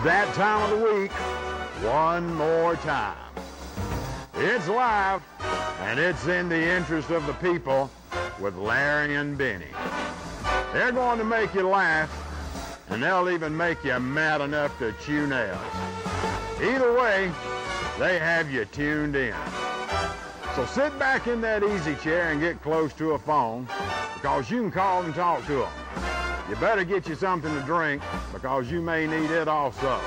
that time of the week one more time. It's live, and it's in the interest of the people with Larry and Benny. They're going to make you laugh, and they'll even make you mad enough to chew nails. Either way, they have you tuned in. So sit back in that easy chair and get close to a phone, because you can call and talk to them. You better get you something to drink, because you may need it also.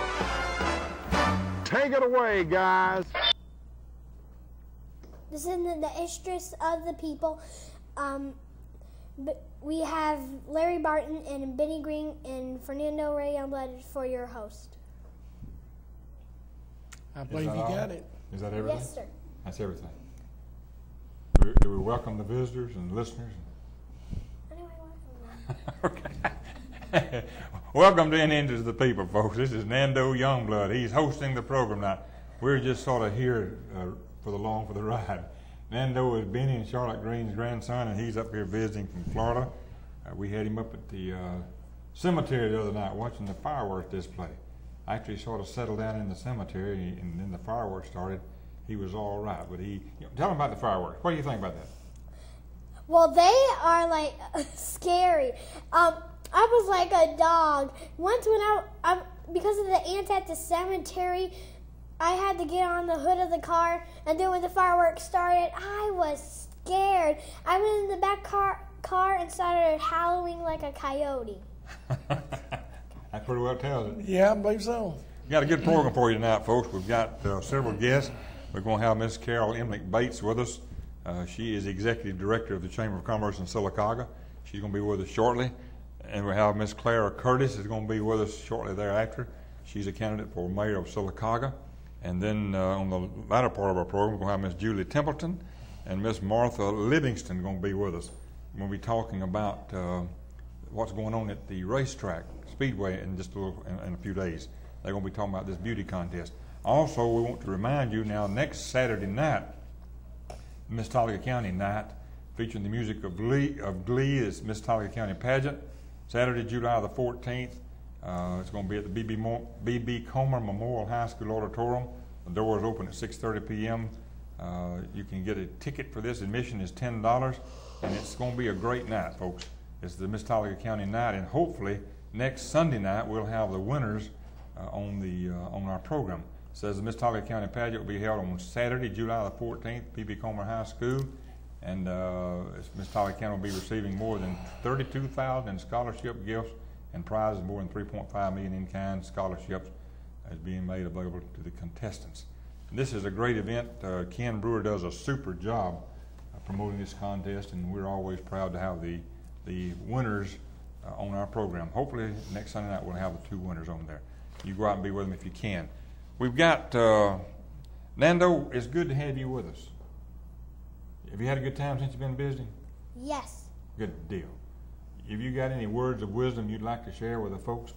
Take it away, guys. This is in the interest of the people. We have Larry Barton and Benny Green and Fernando Ray Youngblood for your host. I believe you got it. Is that everything? Yes, sir. That's everything. Do we welcome the visitors and listeners? I know I welcome them. Okay. Welcome to In the Interest of the People, folks. This is Nando Youngblood. He's hosting the program now. We're just sort of here for the ride. Nando is Benny and Charlotte Green's grandson, and he's up here visiting from Florida. We had him up at the cemetery the other night watching the fireworks display. Actually sort of settled down in the cemetery, and then the fireworks started. He was all right, but tell him about the fireworks. What do you think about that? Well, they are like scary. I was like a dog. Once when I because of the ants at the cemetery, I had to get on the hood of the car, and then when the fireworks started, I was scared. I went in the back car and started howling like a coyote. That pretty well tells it. Yeah, I believe so. We got a good program for you tonight, folks. We've got several guests. We're going to have Miss Carol Emlich Bates with us. She is Executive Director of the Chamber of Commerce in Sylacauga. She's going to be with us shortly. And we have Miss Clara Curtis is going to be with us shortly thereafter. She's a candidate for Mayor of Sylacauga. And then on the latter part of our program, we're going to have Miss Julie Templeton and Miss Martha Livingston going to be with us. We're going to be talking about what's going on at the racetrack, Speedway, in just in a few days. They're going to be talking about this beauty contest. Also, we want to remind you now, next Saturday night, Miss Talladega County night, featuring the music of Glee is Miss Talladega County pageant. Saturday, July the 14th. It's going to be at the B.B. Comer Memorial High School Auditorium. The doors open at 6:30 p.m. You can get a ticket for this. Admission is $10, and it's going to be a great night, folks. It's the Miss Talladega County night, and hopefully next Sunday night we'll have the winners on our program. It says the Miss Talladega County pageant will be held on Saturday, July the 14th, B.B. Comer High School, and Miss Talladega County will be receiving more than $32,000 in scholarship gifts and prizes. More than $3.5 million in kind scholarships is being made available to the contestants. And this is a great event. Ken Brewer does a super job promoting this contest, and we're always proud to have the winners on our program. Hopefully next Sunday night we'll have the two winners on there. You go out and be with them if you can. We've got Nando. It's good to have you with us. Have you had a good time since you've been visiting? Yes. Good deal. Have you got any words of wisdom you'd like to share with the folks?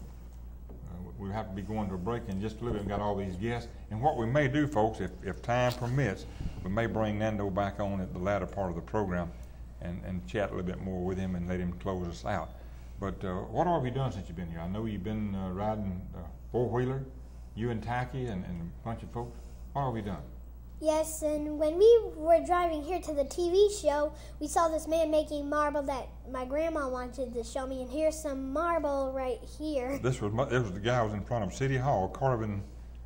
We'll have to be going to a break in just a little bit. We've got all these guests. And what we may do, folks, if time permits, we may bring Nando back on at the latter part of the program and chat a little bit more with him and let him close us out. But what all have you done since you've been here? I know you've been riding four-wheeler, you and Tacky and a bunch of folks. What have you done? Yes, and when we were driving here to the TV show, we saw this man making marble that my grandma wanted to show me, and here's some marble right here. This was the guy who was in front of City Hall carving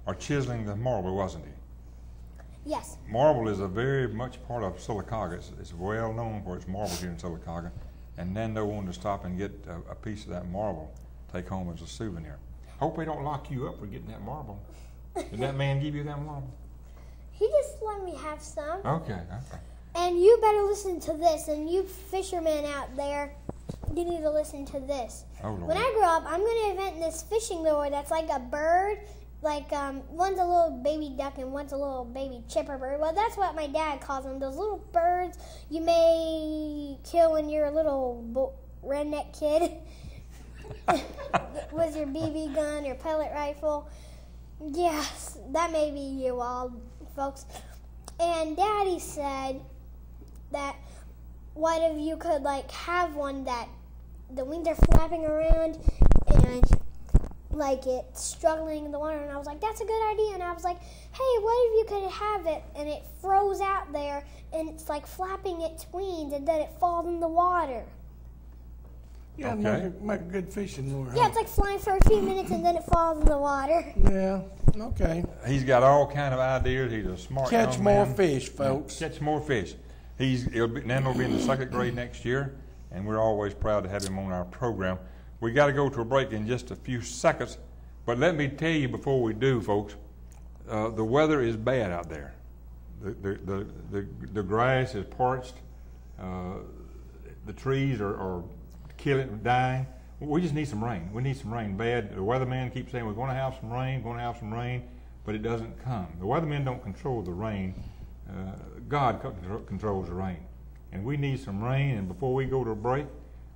or chiseling the marble, wasn't he? Yes. Marble is a very much part of Sylacauga. It's well known for its marble here in Sylacauga, and Nando wanted to stop and get a piece of that marble, take home as a souvenir. Hope they don't lock you up for getting that marble. Did that man give you that marble? He just let me have some. Okay. And you better listen to this, and you fishermen out there, you need to listen to this. Oh, Lord. When I grow up, I'm going to invent this fishing lure that's like a bird, like one's a little baby duck and one's a little baby chipper bird. Well, that's what my dad calls them, those little birds you may kill when you're a little redneck kid with your BB gun, your pellet rifle. Yes, that may be you all, folks. And Daddy said that what if you could like have one that the wings are flapping around and like it's struggling in the water, and I was like, that's a good idea. And I was like, hey, what if you could have it and it froze out there and it's like flapping its wings and then it falls in the water? Yeah, Okay. make a good fishing lure. Yeah, it's like flying for a few minutes and then it falls in the water. Yeah, okay. He's got all kind of ideas. He's a smart Catch young more man. fish, folks. Catch more fish. Nando will be in the 2nd grade next year, and we're always proud to have him on our program. We got to go to a break in just a few seconds, but let me tell you before we do, folks, the weather is bad out there. The grass is parched. The trees are dying. We just need some rain. We need some rain bad. The weatherman keeps saying we're going to have some rain, but it doesn't come. The weathermen don't control the rain. God controls the rain. And we need some rain, and before we go to a break,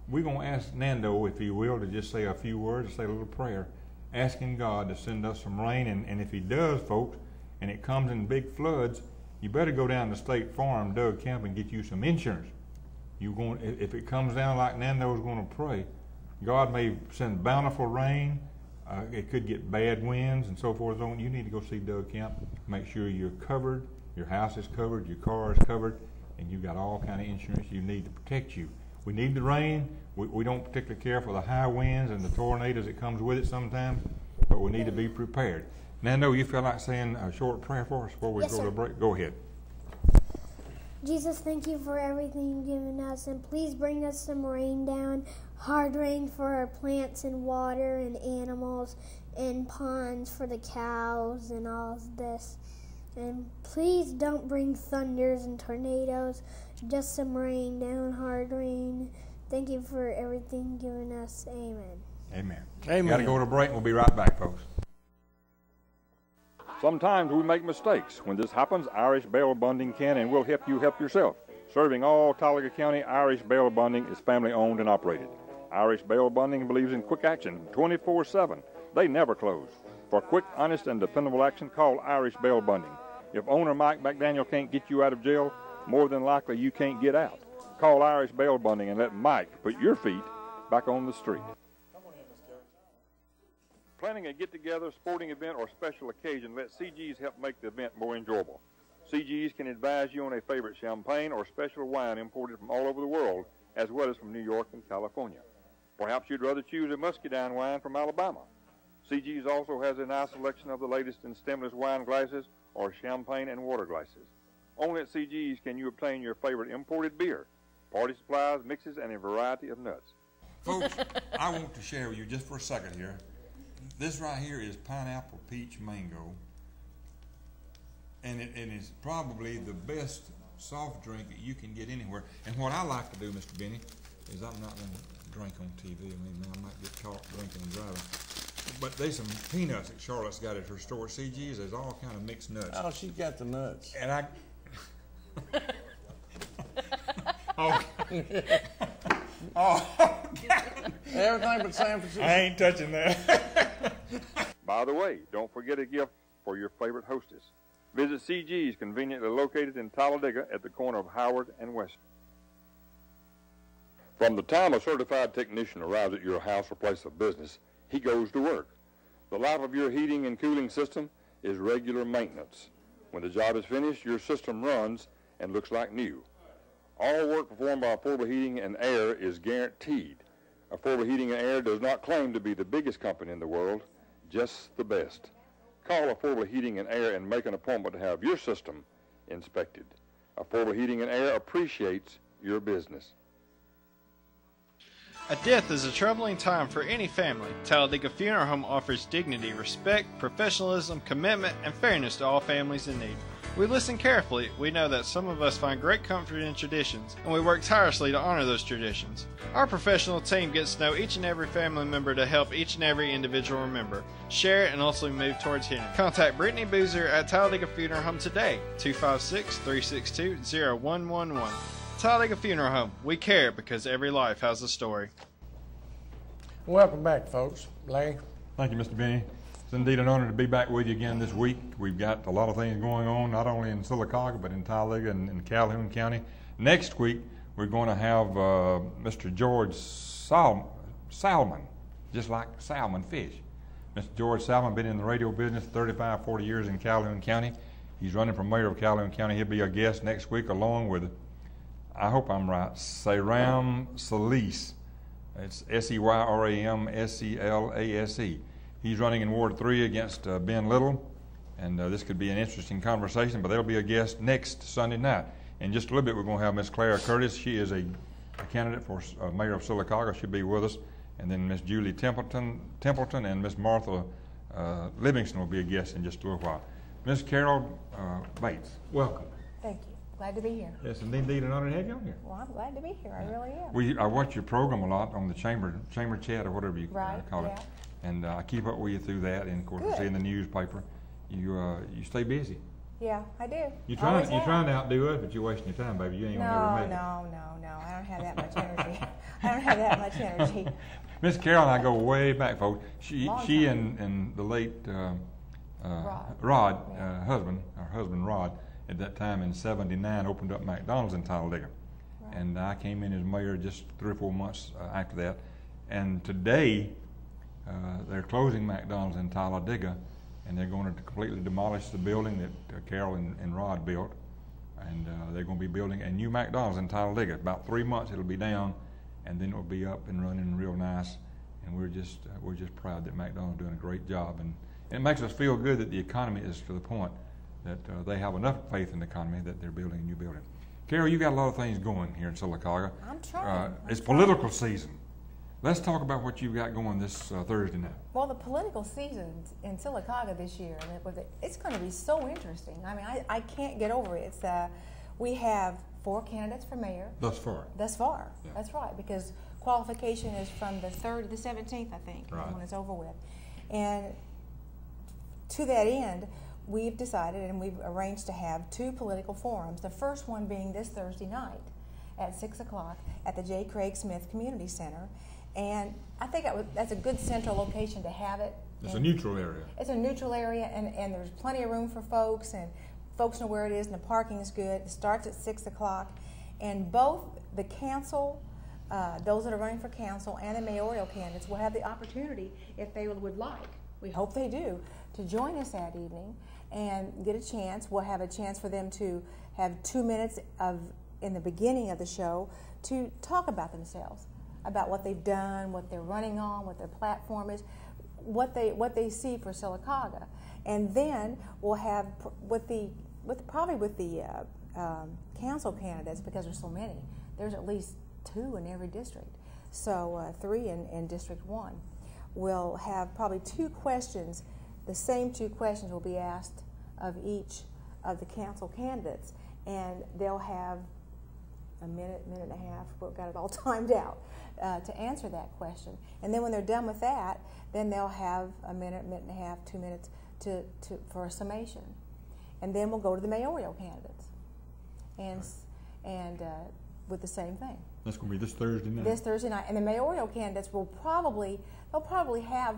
we're going to ask Nando, if he will, to just say a few words, say a little prayer, asking God to send us some rain. And if he does, folks, and it comes in big floods, you better go down to State Farm, Doug Camp, and get you some insurance. If it comes down like Nando's going to pray, God may send bountiful rain. It could get bad winds and so forth. You need to go see Doug Camp. Make sure you're covered, your house is covered, your car is covered, and you've got all kind of insurance you need to protect you. We need the rain. We don't particularly care for the high winds and the tornadoes that comes with it sometimes, but we need to be prepared. Nando, you feel like saying a short prayer for us before we go to a break? Go ahead. Jesus, thank you for everything you've given us, and please bring us some rain down, hard rain for our plants and water and animals, and ponds for the cows and all of this. And please don't bring thunders and tornadoes, just some rain down, hard rain. Thank you for everything given us. Amen. Amen. Amen. Got to go to break, and we'll be right back, folks. Sometimes we make mistakes. When this happens, Irish Bail Bonding can and will help you help yourself. Serving all Talladega County, Irish Bail Bonding is family owned and operated. Irish Bail Bonding believes in quick action 24/7. They never close. For quick, honest, and dependable action, call Irish Bail Bonding. If owner Mike McDaniel can't get you out of jail, more than likely you can't get out. Call Irish Bail Bonding and let Mike put your feet back on the street. Planning a get-together, sporting event, or special occasion, let CG's help make the event more enjoyable. CG's can advise you on a favorite champagne or special wine imported from all over the world, as well as from New York and California. Perhaps you'd rather choose a muscadine wine from Alabama. CG's also has a nice selection of the latest in stemless wine glasses or champagne and water glasses. Only at CG's can you obtain your favorite imported beer, party supplies, mixes, and a variety of nuts. Folks, I want to share with you just for a second here. This right here is pineapple, peach, mango, and it is probably the best soft drink that you can get anywhere. And what I like to do, Mr. Benny, is I'm not going to drink on TV. I mean, I might get caught drinking and driving. But there's some peanuts that Charlotte's got at her store at CG's. There's all kind of mixed nuts. Oh, she got the nuts. And I... oh. Oh. Everything but San Francisco. I ain't touching that. By the way, don't forget a gift for your favorite hostess. Visit CG's, conveniently located in Talladega at the corner of Howard and West. From the time a certified technician arrives at your house or place of business, he goes to work. The life of your heating and cooling system is regular maintenance. When the job is finished, your system runs and looks like new. All work performed by Affordable Heating and Air is guaranteed. Affordable Heating and Air does not claim to be the biggest company in the world, just the best. Call Affordable Heating and Air and make an appointment to have your system inspected. Affordable Heating and Air appreciates your business. A death is a troubling time for any family. Talladega Funeral Home offers dignity, respect, professionalism, commitment, and fairness to all families in need. We listen carefully. We know that some of us find great comfort in traditions, and we work tirelessly to honor those traditions. Our professional team gets to know each and every family member to help each and every individual remember, share, and ultimately move towards healing. Contact Brittany Boozer at Talladega Funeral Home today, 256-362-0111. Talladega Funeral Home. We care because every life has a story. Welcome back, folks. Larry. Thank you, Mr. Benny. It's indeed an honor to be back with you again this week. We've got a lot of things going on, not only in Sylacauga, but in Talladega and in Calhoun County. Next week, we're going to have Mr. George Salmon, just like salmon fish. Mr. George Salmon, been in the radio business 35, 40 years in Calhoun County. He's running for mayor of Calhoun County. He'll be a guest next week along with, I hope I'm right, Sayram Salise. It's Seyramsalase. He's running in Ward 3 against Ben Little, and this could be an interesting conversation, but they'll be a guest next Sunday night. In just a little bit, we're going to have Miss Clara Curtis. She is a candidate for mayor of Sylacauga. She'll be with us. And then Miss Julie Templeton and Miss Martha Livingston will be a guest in just a little while. Miss Carol Bates, welcome. Thank you. Glad to be here. Yes, indeed, an honor to have you on here. Well, I'm glad to be here. I really am. I watch your program a lot on the chamber chat or whatever you call it, yeah. and I keep up with you through that. And of course, I see in the newspaper, you stay busy. Yeah, I do. You're trying to outdo us, but you're wasting your time, baby. You ain't gonna never make it. No. I don't have that much energy. I don't have that much energy. Miss Carol and I go way back, folks. She and the late Rod, husband Rod, at that time in '79 opened up McDonald's in Talladega, right. And I came in as mayor just 3 or 4 months after that. And today they're closing McDonald's in Talladega, and they're going to completely demolish the building that Carol and Rod built, and they're going to be building a new McDonald's in Talladega. About 3 months it'll be down, and then it'll be up and running real nice. And we're just proud that McDonald's is doing a great job, and it makes us feel good that the economy is to the point that they have enough faith in the economy that they're building a new building. Carol, you got a lot of things going here in Sylacauga. I'm trying. It's political season. Let's talk about what you've got going this Thursday night. Well, the political season in Sylacauga this year, it's going to be so interesting. I mean, I can't get over it. We have 4 candidates for mayor. Thus far. Yeah. That's right, because qualification is from the 3rd to the 17th, I think, right. When it's over with. And to that end, we've decided and we've arranged to have 2 political forums. The first one being this Thursday night at 6 o'clock at the J. Craig Smith Community Center. And I think that's a good central location to have it. It's a neutral area. It's a neutral area, and there's plenty of room for folks, and folks know where it is, and the parking is good. It starts at 6 o'clock. And both the council, those that are running for council, and the mayoral candidates will have the opportunity, if they would like, we hope they do, to join us that evening and get a chance. We'll have a chance for them to have 2 minutes in the beginning of the show to talk about themselves, about what they've done, what they're running on, what their platform is, what they see for Sylacauga. And then we'll have with the council candidates, because there's so many. There's at least 2 in every district, so 3 in District 1. We'll have probably 2 questions. The same 2 questions will be asked of each of the council candidates, and they'll have a minute and a half, we've got it all timed out, to answer that question. And then when they're done with that, then they'll have a minute and a half, 2 minutes for a summation. And then we'll go to the mayoral candidates, and with the same thing. That's going to be this Thursday night. This Thursday night, and the mayoral candidates they'll probably have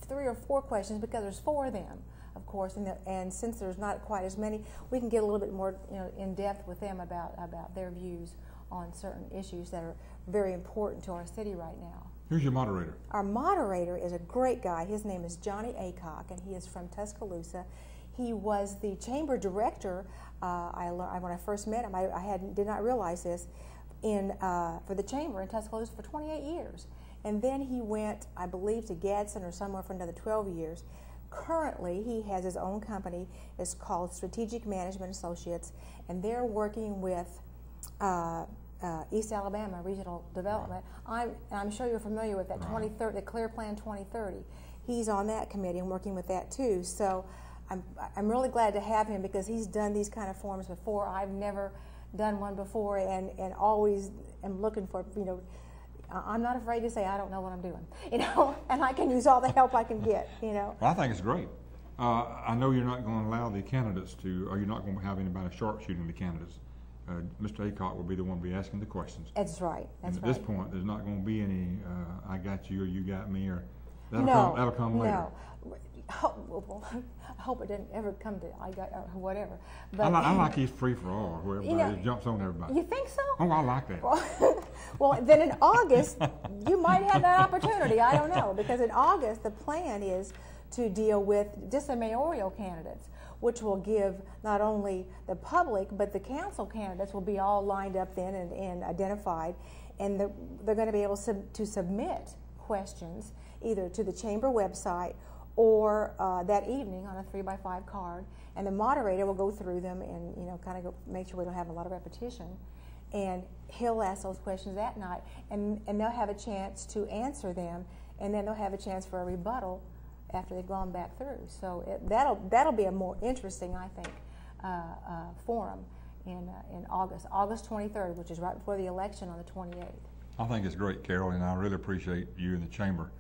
3 or 4 questions, because there's 4 of them, of course, and since there's not quite as many, we can get a little bit more in depth with them about their views on certain issues that are very important to our city right now. Who's your moderator? Our moderator is a great guy. His name is Johnny Aycock, and he is from Tuscaloosa. He was the chamber director. When I first met him, I did not realize this, for the chamber in Tuscaloosa for 28 years. And then he went, I believe, to Gadsden or somewhere for another 12 years. Currently, he has his own company. It's called Strategic Management Associates, and they're working with East Alabama Regional Development. I'm sure you're familiar with that 2030, the Clear Plan 2030. He's on that committee and working with that too. So I'm really glad to have him, because he's done these kind of forums before. I've never done one before, and always am looking for, I'm not afraid to say I don't know what I'm doing, and I can use all the help I can get, Well, I think it's great. I know you're not going to allow the candidates or you're not going to have anybody sharpshooting the candidates. Mr. Aycock will be the one to be asking the questions. That's right. And at this point, there's not going to be any I got you or you got me, or that'll come later. No. I hope it didn't ever come to I got or whatever. But I like these free for all, where everybody jumps on everybody. You think so? Oh, I like that. Well, then in August, you might have that opportunity. I don't know, because in August the plan is to deal with just the mayoral candidates, which will give not only the public, but the council candidates will be all lined up then and identified, and they're going to be able to submit questions either to the chamber website or that evening on a 3x5 card, and the moderator will go through them and kind of make sure we don't have a lot of repetition, and he'll ask those questions that night, and they'll have a chance to answer them, and then they'll have a chance for a rebuttal after they've gone back through. So that'll be a more interesting, I think, forum in August 23rd, which is right before the election on the 28th. I think it's great, Carol, and I really appreciate you and the chamber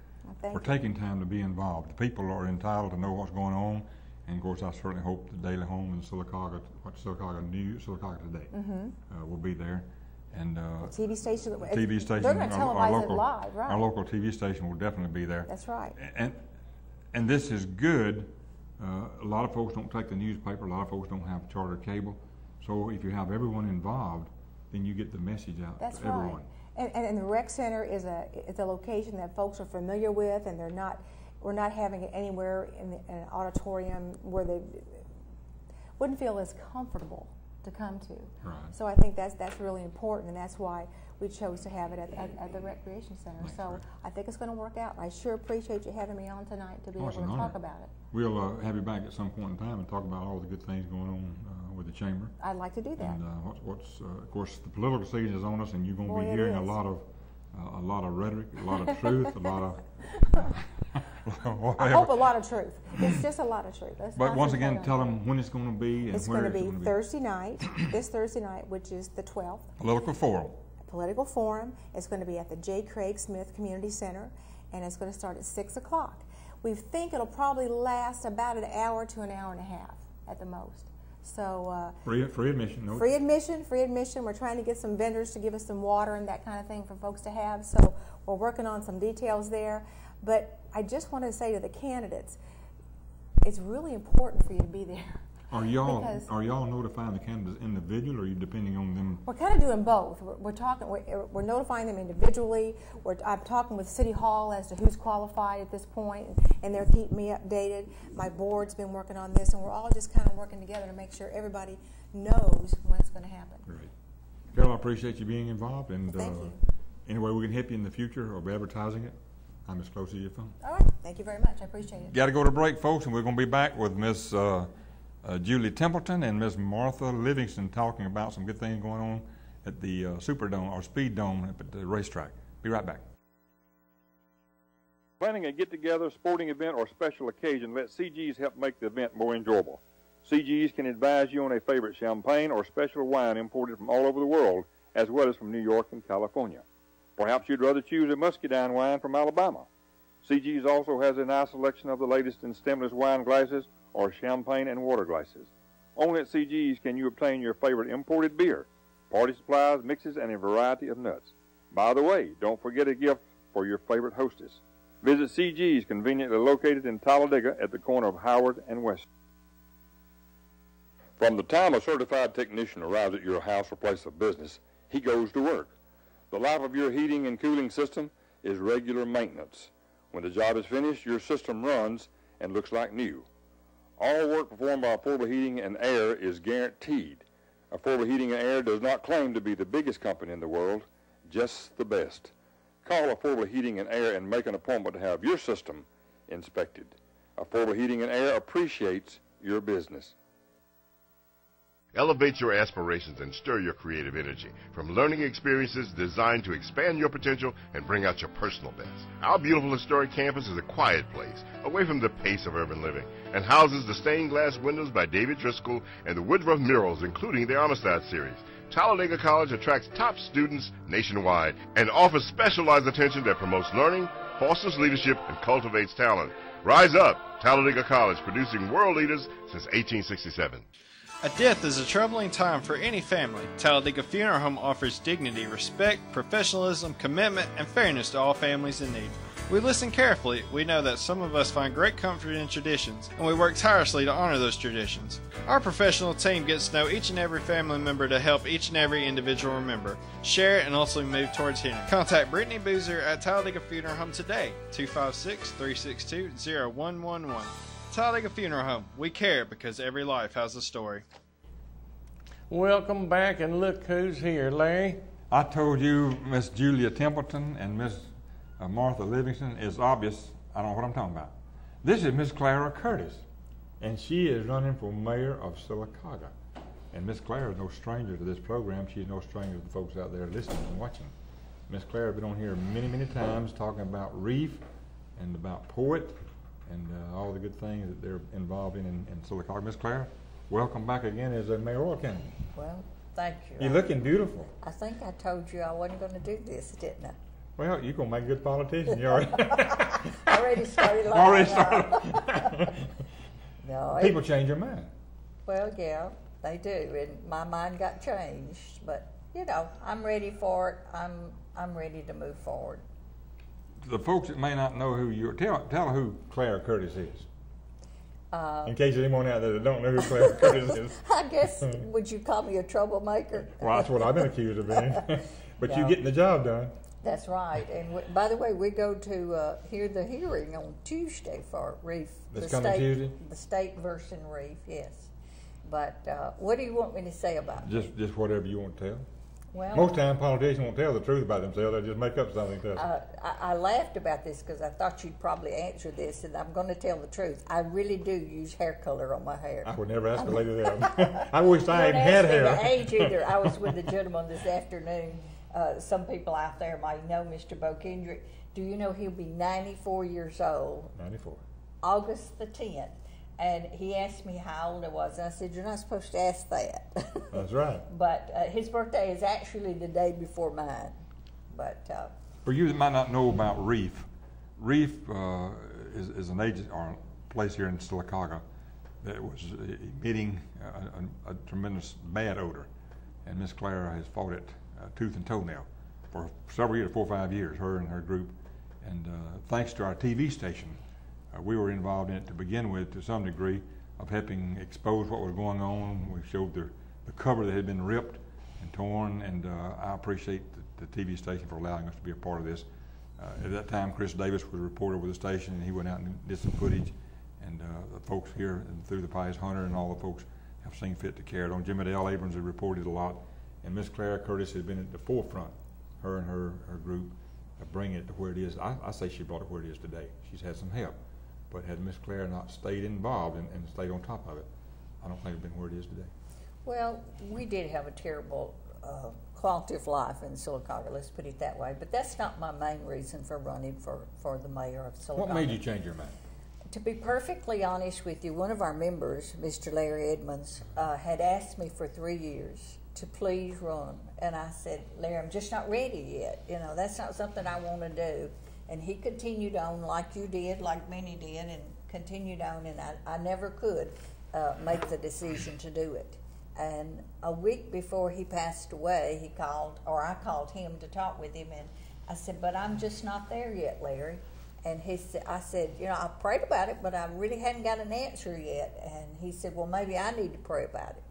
for taking time to be involved. The people are entitled to know what's going on, and of course I certainly hope the Daily Home and Sylacauga Today will be there. And TV station, they're going to televise it live, right? Our local TV station will definitely be there. That's right. And this is good. A lot of folks don't take the newspaper. A lot of folks don't have charter cable. So if you have everyone involved, then you get the message out to everyone. Right. And the rec center is a location that folks are familiar with, and we're not having it anywhere in an auditorium where they wouldn't feel as comfortable to come to. Right. So I think that's really important, and that's why we chose to have it at the Recreation Center. So I think it's going to work out. I sure appreciate you having me on tonight to be able to talk about it. We'll have you back at some point in time and talk about all the good things going on with the chamber. I'd like to do that. And of course, the political season is on us, and you're going to be hearing a lot of rhetoric, a lot of truth, a lot of. I hope a lot of truth. It's just a lot of truth. But once again, tell them when it's going to be and where it's going to be. Thursday night, this Thursday night, which is the 12th. Political Forum. It's going to be at the J. Craig Smith Community Center, and it's going to start at 6 o'clock. We think it'll probably last about an hour to an hour and a half at the most. So free admission. No? Free admission. We're trying to get some vendors to give us some water and that kind of thing for folks to have. So we're working on some details there. But I just want to say to the candidates, it's really important for you to be there. Are y'all notifying the candidates individually, or are you depending on them? We're kind of doing both. We're notifying them individually. I'm talking with City Hall as to who's qualified at this point, and they're keeping me updated. My board's been working on this, and we're all just kind of working together to make sure everybody knows when it's going to happen. Great. Carol, I appreciate you being involved, and thank you. Any way we can help you in the future or be advertising it, I'm as close as your phone. All right. Thank you very much. I appreciate it. Got to go to break, folks, and we're going to be back with Miss Julie Templeton and Miss Martha Livingston talking about some good things going on at the Superdome or Speed Dome at the racetrack. Be right back. Planning a get-together, sporting event, or special occasion, let CG's help make the event more enjoyable. CG's can advise you on a favorite champagne or special wine imported from all over the world, as well as from New York and California. Perhaps you'd rather choose a muscadine wine from Alabama. CG's also has a nice selection of the latest in stemless wine glasses or champagne and water glasses. Only at CG's can you obtain your favorite imported beer, party supplies, mixes, and a variety of nuts. By the way, don't forget a gift for your favorite hostess. Visit CG's, conveniently located in Talladega at the corner of Howard and West. From the time a certified technician arrives at your house or place of business, he goes to work. The life of your heating and cooling system is regular maintenance. When the job is finished, your system runs and looks like new. All work performed by Affordable Heating and Air is guaranteed. Affordable Heating and Air does not claim to be the biggest company in the world, just the best. Call Affordable Heating and Air and make an appointment to have your system inspected. Affordable Heating and Air appreciates your business. Elevate your aspirations and stir your creative energy. From learning experiences designed to expand your potential and bring out your personal best. Our beautiful historic campus is a quiet place, away from the pace of urban living, and houses the stained glass windows by David Driscoll and the Woodruff murals, including the Amistad series. Talladega College attracts top students nationwide and offers specialized attention that promotes learning, fosters leadership, and cultivates talent. Rise up! Talladega College, producing world leaders since 1867. A death is a troubling time for any family. Talladega Funeral Home offers dignity, respect, professionalism, commitment, and fairness to all families in need. We listen carefully. We know that some of us find great comfort in traditions, and we work tirelessly to honor those traditions. Our professional team gets to know each and every family member to help each and every individual member share and also move towards healing. Contact Brittany Boozer at Talladega Funeral Home today, 256-362-0111. Talladega Funeral Home. We care because every life has a story. Welcome back, and look who's here, Larry. I told you Miss Julia Templeton and Miss Martha Livingston is obvious. I don't know what I'm talking about. This is Miss Clara Curtis, and she is running for mayor of Sylacauga. And Miss Clara is no stranger to this program. She's no stranger to the folks out there listening and watching. Miss Clara has been on here many, many times talking about Reef and about Poet and all the good things that they're involved in Sylacauga. Miss Clara, welcome back again as a mayoral candidate. Well, thank you. You're looking beautiful. I think I told you I wasn't going to do this, didn't I? Well, you're going to make a good politician. You already Already started lying. already started. No, People change their mind. well, yeah, they do, and my mind got changed. But you know, I'm ready for it. I'm ready to move forward. The folks that may not know who you are, tell who Clara Curtis is. In case there's anyone out there that don't know who Clara Curtis is. I guess, would you call me a troublemaker? Well, that's what I've been accused of being. But Yeah. you're getting the job done. That's right. And by the way, we go to hear the hearing on Tuesday for Reef. This coming Tuesday? The state versus Reef, yes. But what do you want me to say about it? Just whatever you want to tell. Well, Most time politicians won't tell the truth about themselves. They just make up something to us. I laughed about this because I thought you'd probably answer this, and I'm going to tell the truth. I really do use hair color on my hair. I would never ask a lady that. I wish I Don't even had ask me hair. the age either. I was with a gentleman this afternoon. Some people out there might know Mr. Bo Kendrick. Do you know he'll be 94 years old? 94. August the 10th. And he asked me how old I was. And I said, you're not supposed to ask that. That's right. But his birthday is actually the day before mine. But For you that might not know about Reef, Reef is an agent or a place here in Sylacauga that was emitting a tremendous bad odor. And Miss Clara has fought it tooth and toenail for several years, 4 or 5 years, her and her group. And thanks to our TV station, we were involved in it to begin with to some degree of helping expose what was going on. We showed the cover that had been ripped and torn, and I appreciate the TV station for allowing us to be a part of this. At that time, Chris Davis was a reporter with the station, and he went out and did some footage. And the folks here and through the Pius Hunter and all the folks have seen fit to carry it on. Jimmy Dale Abrams has reported a lot, and Miss Clara Curtis has been at the forefront, her and her group, of bringing it to where it is. I say she brought it where it is today. She's had some help. But had Miss Clara not stayed involved and stayed on top of it, I don't think it would have been where it is today. well, we did have a terrible quality of life in Sylacauga, let's put it that way. But that's not my main reason for running for the mayor of Sylacauga. What made you change your mind? To be perfectly honest with you, one of our members, Mr. Larry Edmonds, had asked me for 3 years to please run. And I said, Larry, I'm just not ready yet. You know, that's not something I want to do. And he continued on like you did, like many did, and continued on, and I never could make the decision to do it. And a week before he passed away, he called, or I called him to talk with him, and I said, but I'm just not there yet, Larry. And I said, you know, I prayed about it, but I really hadn't got an answer yet. And he said, well, maybe I need to pray about it.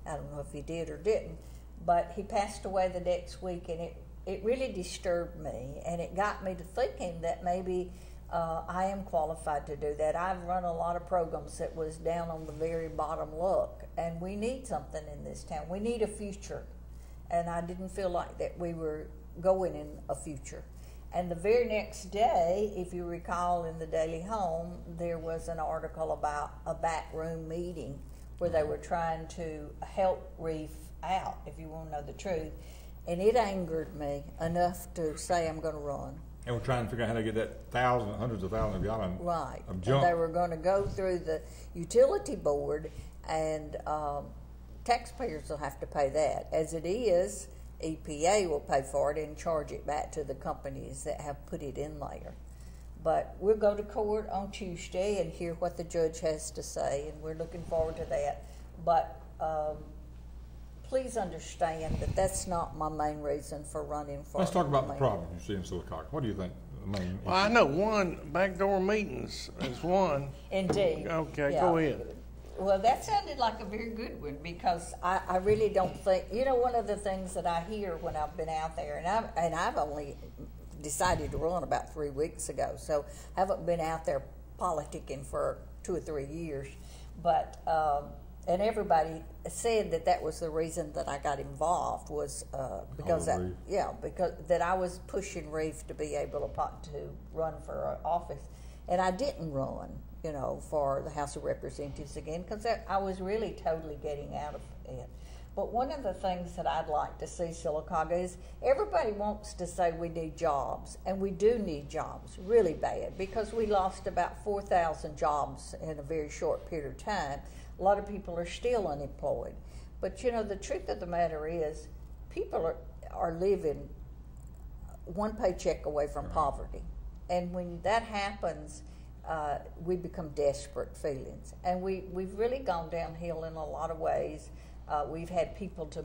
I don't know if he did or didn't, but he passed away the next week, and it really disturbed me, and it got me to thinking that maybe I am qualified to do that. I've run a lot of programs that was down on the very bottom look, and we need something in this town. We need a future, and I didn't feel like that we were going in a future. And the very next day, if you recall in the Daily Home, there was an article about a backroom meeting where they were trying to help Reef out, if you want to know the truth. And it angered me enough to say I'm going to run. And we're trying to figure out how to get that hundreds of thousands of gallons of junk. And they were going to go through the utility board, and taxpayers will have to pay that. As it is, EPA will pay for it and charge it back to the companies that have put it in there. But we'll go to court on Tuesday and hear what the judge has to say, and we're looking forward to that. But please understand that that's not my main reason for running for. Let's talk about the problems you see in Sylacauga. What do you think the main Well, I know one, backdoor meetings is one. Indeed. Okay, Yeah. go ahead. Well, that sounded like a very good one, because I really don't think, you know, one of the things that I hear when I've been out there, and I've only decided to run about 3 weeks ago, so I haven't been out there politicking for 2 or 3 years, but and everybody said that was the reason that I got involved, was because that I was pushing Reef to be able to run for office, and I didn't run, you know, for the House of Representatives again, because I was really totally getting out of it. But one of the things that I'd like to see Sylacauga is, everybody wants to say we need jobs, and we do need jobs really bad, because we lost about 4,000 jobs in a very short period of time. A lot of people are still unemployed. But you know, the truth of the matter is, people are living one paycheck away from poverty. And when that happens, we become desperate feelings. And we've really gone downhill in a lot of ways. We've had people to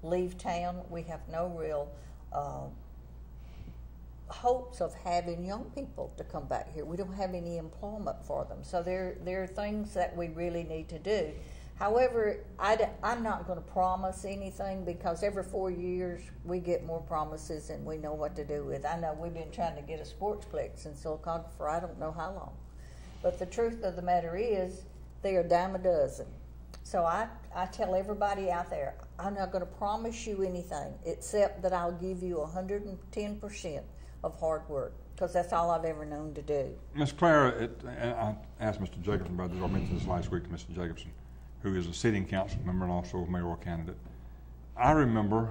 leave town. We have no real hopes of having young people to come back here. We don't have any employment for them. So there are things that we really need to do. However, I'm not going to promise anything, because every 4 years we get more promises and we know what to do with. I know we've been trying to get a sportsplex in Sylacauga for I don't know how long. But the truth of the matter is, they are a dime a dozen. So I tell everybody out there, I'm not going to promise you anything except that I'll give you 110% of hard work, because that's all I've ever known to do. Ms. Clara, and I asked Mr. Jacobson about this, I mentioned this last week to Mr. Jacobson, who is a sitting council member and also a mayoral candidate. I remember,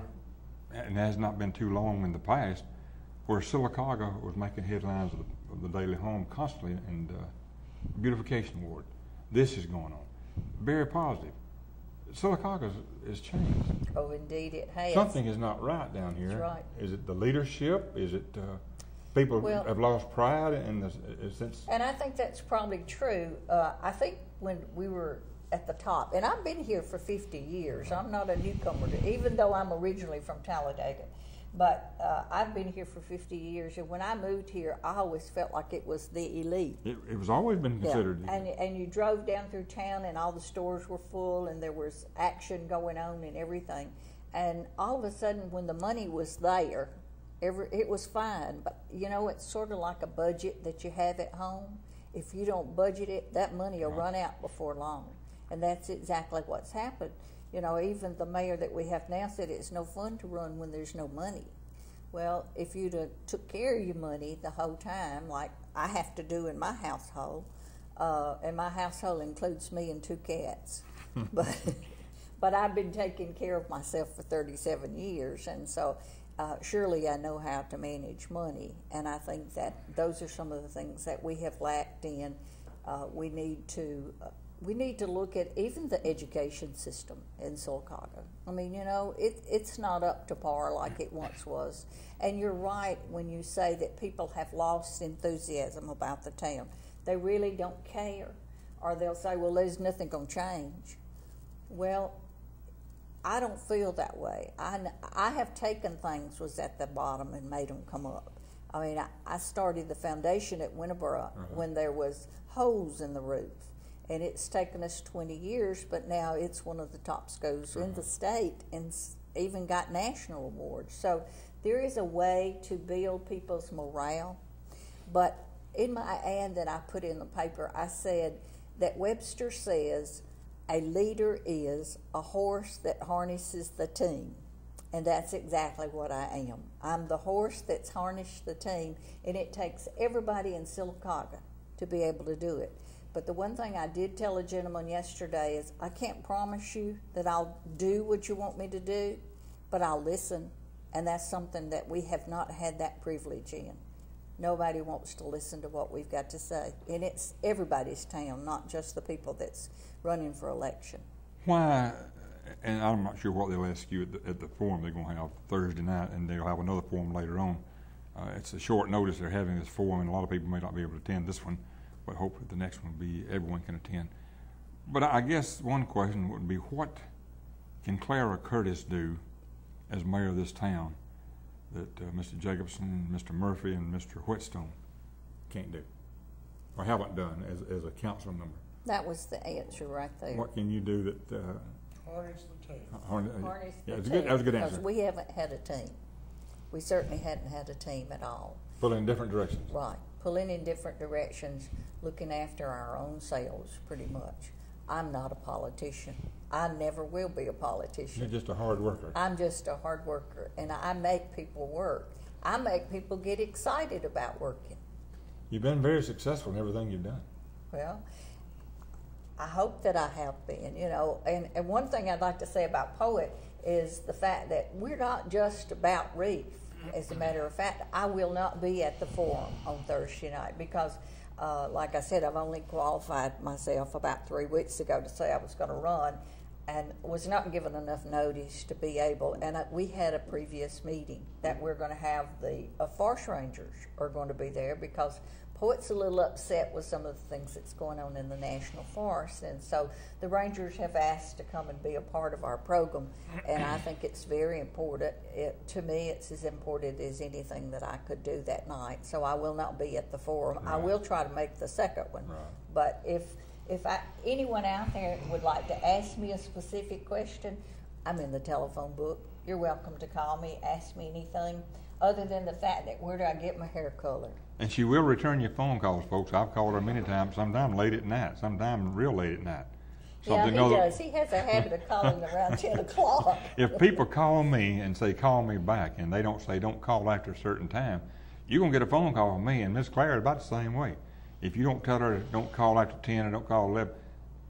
and it has not been too long in the past, where Sylacauga was making headlines of the Daily Home constantly, and beautification award. This is going on. Very positive. Sylacauga is changed. Oh, indeed it has. Something is not right down here. That's right. Is it the leadership? Is it people have lost pride in the sense? And I think that's probably true. I think when we were at the top, and I've been here for 50 years. I'm not a newcomer, even though I'm originally from Talladega. But I've been here for 50 years, and when I moved here, I always felt like it was the elite. It was always been considered. Yeah. And you drove down through town, and all the stores were full, and there was action going on and everything. And all of a sudden, when the money was there, it was fine. But you know, it's sort of like a budget that you have at home. If you don't budget it, that money will run out before long. And that's exactly what's happened. You know, even the mayor that we have now said it's no fun to run when there's no money. Well, if you'd have took care of your money the whole time, like I have to do in my household, and my household includes me and 2 cats, but I've been taking care of myself for 37 years, and so surely I know how to manage money. And I think that those are some of the things that we have lacked in. We need to look at even the education system in Sylacauga. I mean, you know, it's not up to par like it once was. And you're right when you say that people have lost enthusiasm about the town. They really don't care. Or they'll say, well, there's nothing going to change. Well, I don't feel that way. I have taken things was at the bottom and made them come up. I mean, I started the foundation at Winterboro when there was holes in the roof. And it's taken us 20 years, but now it's one of the top schools in the state and even got national awards. So there is a way to build people's morale. But in my ad that I put in the paper, I said that Webster says a leader is a horse that harnesses the team. And that's exactly what I am. I'm the horse that's harnessed the team, and it takes everybody in Sylacauga to be able to do it. But the one thing I did tell a gentleman yesterday is I can't promise you that I'll do what you want me to do, but I'll listen. And that's something that we have not had that privilege in. Nobody wants to listen to what we've got to say. And it's everybody's town, not just the people that's running for election. Why, and I'm not sure what they'll ask you at the forum they're going to have Thursday night, and they'll have another forum later on. It's a short notice they're having this forum, and a lot of people may not be able to attend this one, but hopefully the next one will be everyone can attend. But I guess one question would be, what can Clara Curtis do as mayor of this town that Mr. Jacobson, Mr. Murphy, and Mr. Whetstone can't do or haven't done as a council member? That was the answer right there. What can you do that? Harness the team. Harness yeah, the it's team, good. That was a good answer. because we haven't had a team. We certainly hadn't had a team at all. Pulling in different directions. Right, pulling in different directions, looking after our own selves, pretty much. I'm not a politician. I never will be a politician. You're just a hard worker. I'm just a hard worker, and I make people work. I make people get excited about working. You've been very successful in everything you've done. Well, I hope that I have been, you know. And one thing I'd like to say about Poet is the fact that we're not just about Reef. As a matter of fact, I will not be at the forum on Thursday night because, like I said, I've only qualified myself about 3 weeks ago to say I was going to run, and was not given enough notice to be able. And we had a previous meeting that we're going to have the forest rangers are going to be there because Poet's a little upset with some of the things that's going on in the national forest, and so the rangers have asked to come and be a part of our program, and I think it's very important. To me, it's as important as anything that I could do that night. So I will not be at the forum. Right. I will try to make the second one, right. But if anyone out there would like to ask me a specific question, I'm in the telephone book. You're welcome to call me, ask me anything, other than the fact that where do I get my hair colored? And she will return your phone calls, folks. I've called her many times, sometimes late at night, sometimes real late at night. Yeah, he does. He has a habit of calling around 10 o'clock. If people call me and say, call me back, and they don't say, don't call after a certain time, you're going to get a phone call from me, and Miss Claire is about the same way. If you don't tell her, don't call after 10 or don't call 11,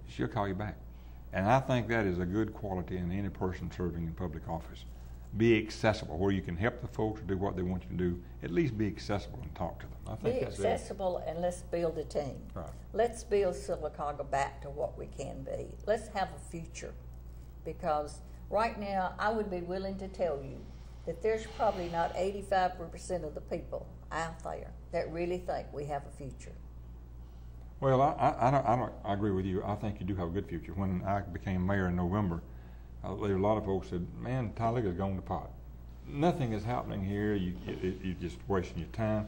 she'll call you back. And I think that is a good quality in any person serving in public office. Be accessible, where you can help the folks do what they want you to do. At least be accessible and talk to them. I think be accessible, and let's build a team. Right. Let's build Sylacauga back to what we can be. Let's have a future, because right now I would be willing to tell you that there's probably not 85% of the people out there that really think we have a future. Well, I agree with you. I think you do have a good future. When I became mayor in November, there were a lot of folks said, man, Talladaga's gone to pot. Nothing is happening here. You're just wasting your time.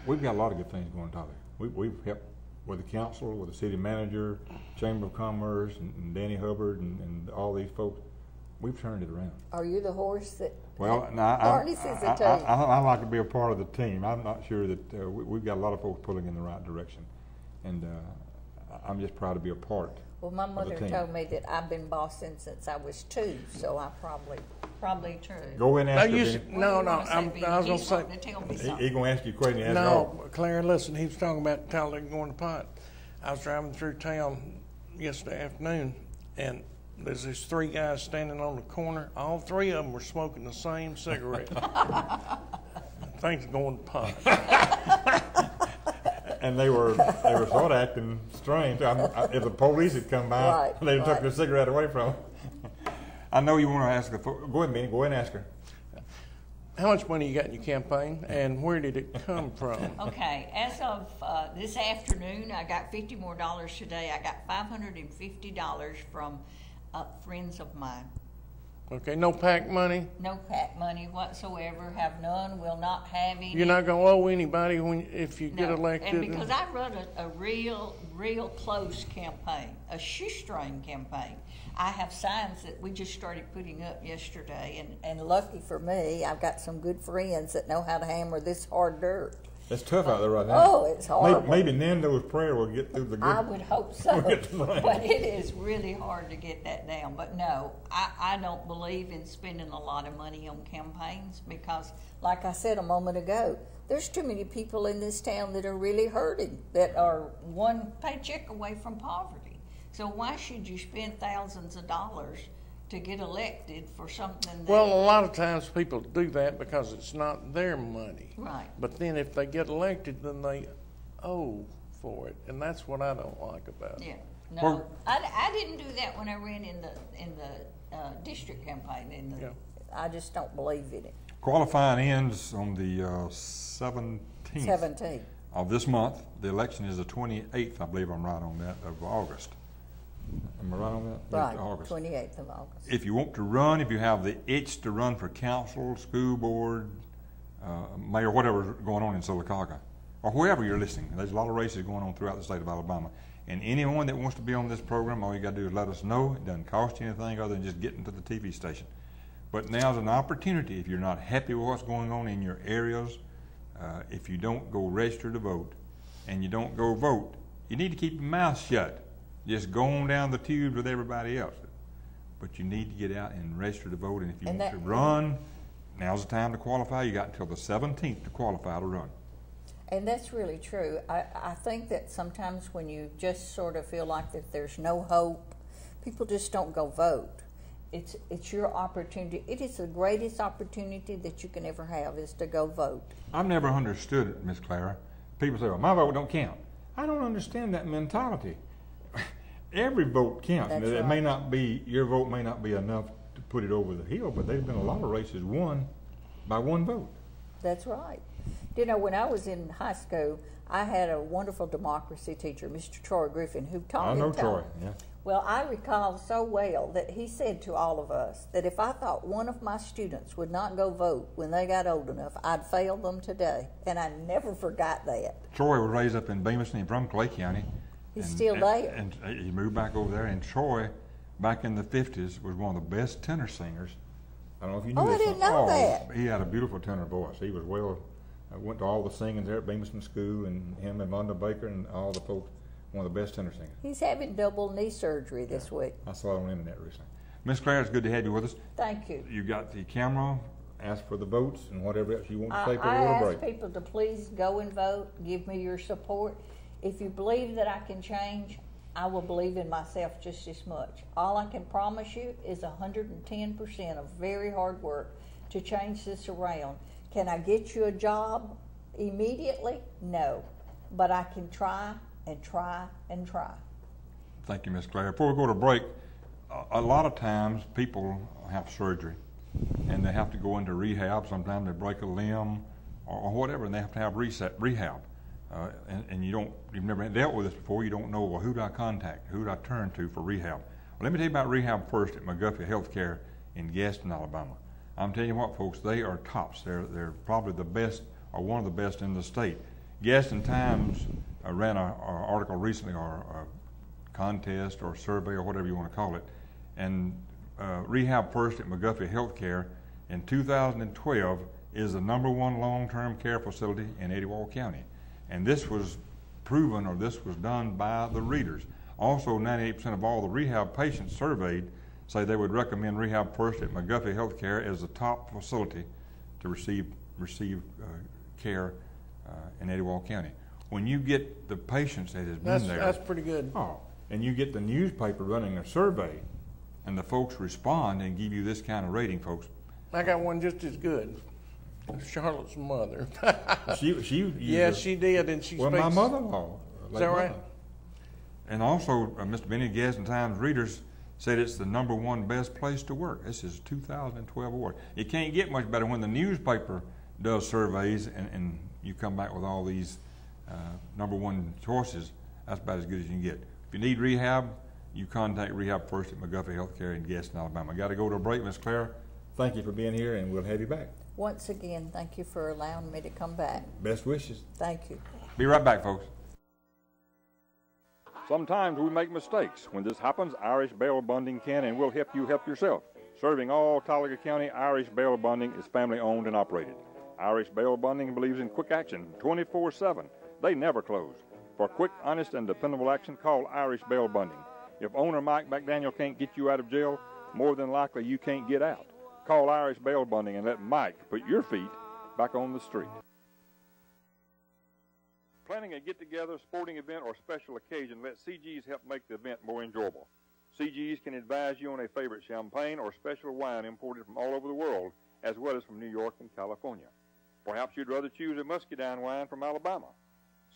We've got a lot of good things going to Talladega. We've helped with the council, with the city manager, Chamber of Commerce, and Danny Hubbard, and all these folks. We've turned it around. Are you the horse that harnesses the team? I like to be a part of the team. I'm not sure that we've got a lot of folks pulling in the right direction. And I'm just proud to be a part. Well, my mother told me that I've been bossing since I was 2, so I probably true. Go in and ask her. I was going to say. He's going to ask you a question. No, Claire, listen, he was talking about Talladega going to pot. I was driving through town yesterday afternoon, and there's these 3 guys standing on the corner. All 3 of them were smoking the same cigarette. Things going to pot. And they were sort of acting strange. If the police had come by, they'd have took their cigarette away from them. I know you want to ask her. Go ahead, go ahead and ask her. How much money you got in your campaign, and where did it come from? Okay, as of this afternoon, I got $50 more today. I got $550 from friends of mine. Okay, no PAC money? No PAC money whatsoever. Have none. Will not have any. You're not going to owe anybody if you get elected? And because I run a real close campaign, a shoestring campaign. I have signs that we just started putting up yesterday, and lucky for me, I've got some good friends that know how to hammer this hard dirt. It's tough out there right now. Oh, it's hard. Maybe Nando's prayer will get through the good. I would hope so. But it is really hard to get that down. But no, I don't believe in spending a lot of money on campaigns because, like I said a moment ago, there's too many people in this town that are really hurting, that are one paycheck away from poverty. So why should you spend thousands of dollars to get elected for something that... Well, a lot of times people do that because it's not their money. Right. But then if they get elected, then they owe for it, and that's what I don't like about it. Yeah. No, I didn't do that when I ran in the district campaign. I just don't believe in it. Qualifying ends on the 17th of this month. The election is the 28th, I believe I'm right on that, of August. Am I right on that? Right, August. 28th of August. If you want to run, if you have the itch to run for council, school board, mayor, whatever's going on in Sylacauga, or wherever you're listening, there's a lot of races going on throughout the state of Alabama. And anyone that wants to be on this program, all you got to do is let us know. It doesn't cost you anything other than just getting to the TV station. But now's an opportunity. If you're not happy with what's going on in your areas, if you don't go register to vote, and you don't go vote, you need to keep your mouth shut. Just go on down the tube with everybody else. But you need to get out and register to vote. And if you want to run, now's the time to qualify. You got until the 17th to qualify to run. And that's really true. I think that sometimes when you just sort of feel like that there's no hope, people just don't go vote. It's your opportunity. It is the greatest opportunity that you can ever have is to go vote. I've never understood it, Miss Clara. People say, well, my vote don't count. I don't understand that mentality. Every vote counts. That's It right. may not be, your vote may not be enough to put it over the hill, but there's been a lot of races won by one vote. That's right. You know, when I was in high school, I had a wonderful democracy teacher, Mr. Troy Griffin, who taught me. I know Troy, yeah. Well, I recall so well that he said to all of us that if I thought one of my students would not go vote when they got old enough, I'd fail them today. And I never forgot that. Troy was raised up in Bemiston. He's from Clay County. He's still there. And he moved back over there. And Troy, back in the 50s, was one of the best tenor singers. I don't know if you knew Oh, this. I didn't know that. He had a beautiful tenor voice. He was went to all the singings there at Bemiston School, and him and Monda Baker and all the folks, one of the best tenor singers. He's having double knee surgery this week. I saw it on the internet recently. Miss Claire, it's good to have you with us. Thank you. You got the camera, ask for the votes, and whatever else you want to say for a I little ask break. people to please go and vote, give me your support. If you believe that I can change, I will believe in myself just as much. All I can promise you is 110% of very hard work to change this around. Can I get you a job immediately? No. But I can try and try and try. Thank you, Miss Claire. Before we go to break, a lot of times people have surgery and they have to go into rehab. Sometimes they break a limb or whatever, and they have to have rehab. And you've never dealt with this before. You don't know, well, who do I contact? Who do I turn to for rehab? Well, let me tell you about Rehab First at McGuffey Healthcare in Gaston, Alabama. I'm telling you what, folks, they are tops. They're probably the best, or one of the best in the state. Gaston Times ran an article recently, or a contest or a survey or whatever you want to call it, and Rehab First at McGuffey Healthcare in 2012 is the #1 long-term care facility in Etowah County. And this was proven, or this was done by the readers. Also, 98% of all the rehab patients surveyed say they would recommend Rehab First at McGuffey Healthcare as the top facility to receive care in Etowah County. When you get the patients that has been there, That's pretty good. oh, and you get the newspaper running a survey, and the folks respond and give you this kind of rating, folks. I got one just as good. Charlotte's mother. Yes, she did, and she well, speaks. my mother-in-law. Is that right? And also, Mr. Benny, Gaston Times readers said it's the #1 best place to work. This is 2012 award. It can't get much better when the newspaper does surveys and you come back with all these #1 choices. That's about as good as you can get. If you need rehab, you contact Rehab First at McGuffey Healthcare in Gaston, Alabama. Got to go to a break, Miss Claire. Thank you for being here, and we'll have you back. Once again, thank you for allowing me to come back. Best wishes. Thank you. Be right back, folks. Sometimes we make mistakes. When this happens, Irish Bail Bonding can and will help you help yourself. Serving all Talladega County, Irish Bail Bonding is family owned and operated. Irish Bail Bonding believes in quick action 24/7. They never close. For quick, honest, and dependable action, call Irish Bail Bonding. If owner Mike McDaniel can't get you out of jail, more than likely you can't get out. Call Irish Bail Bonding and let Mike put your feet back on the street. Planning a get-together, sporting event, or special occasion, let CG's help make the event more enjoyable. CG's can advise you on a favorite champagne or special wine imported from all over the world, as well as from New York and California. Perhaps you'd rather choose a muscadine wine from Alabama.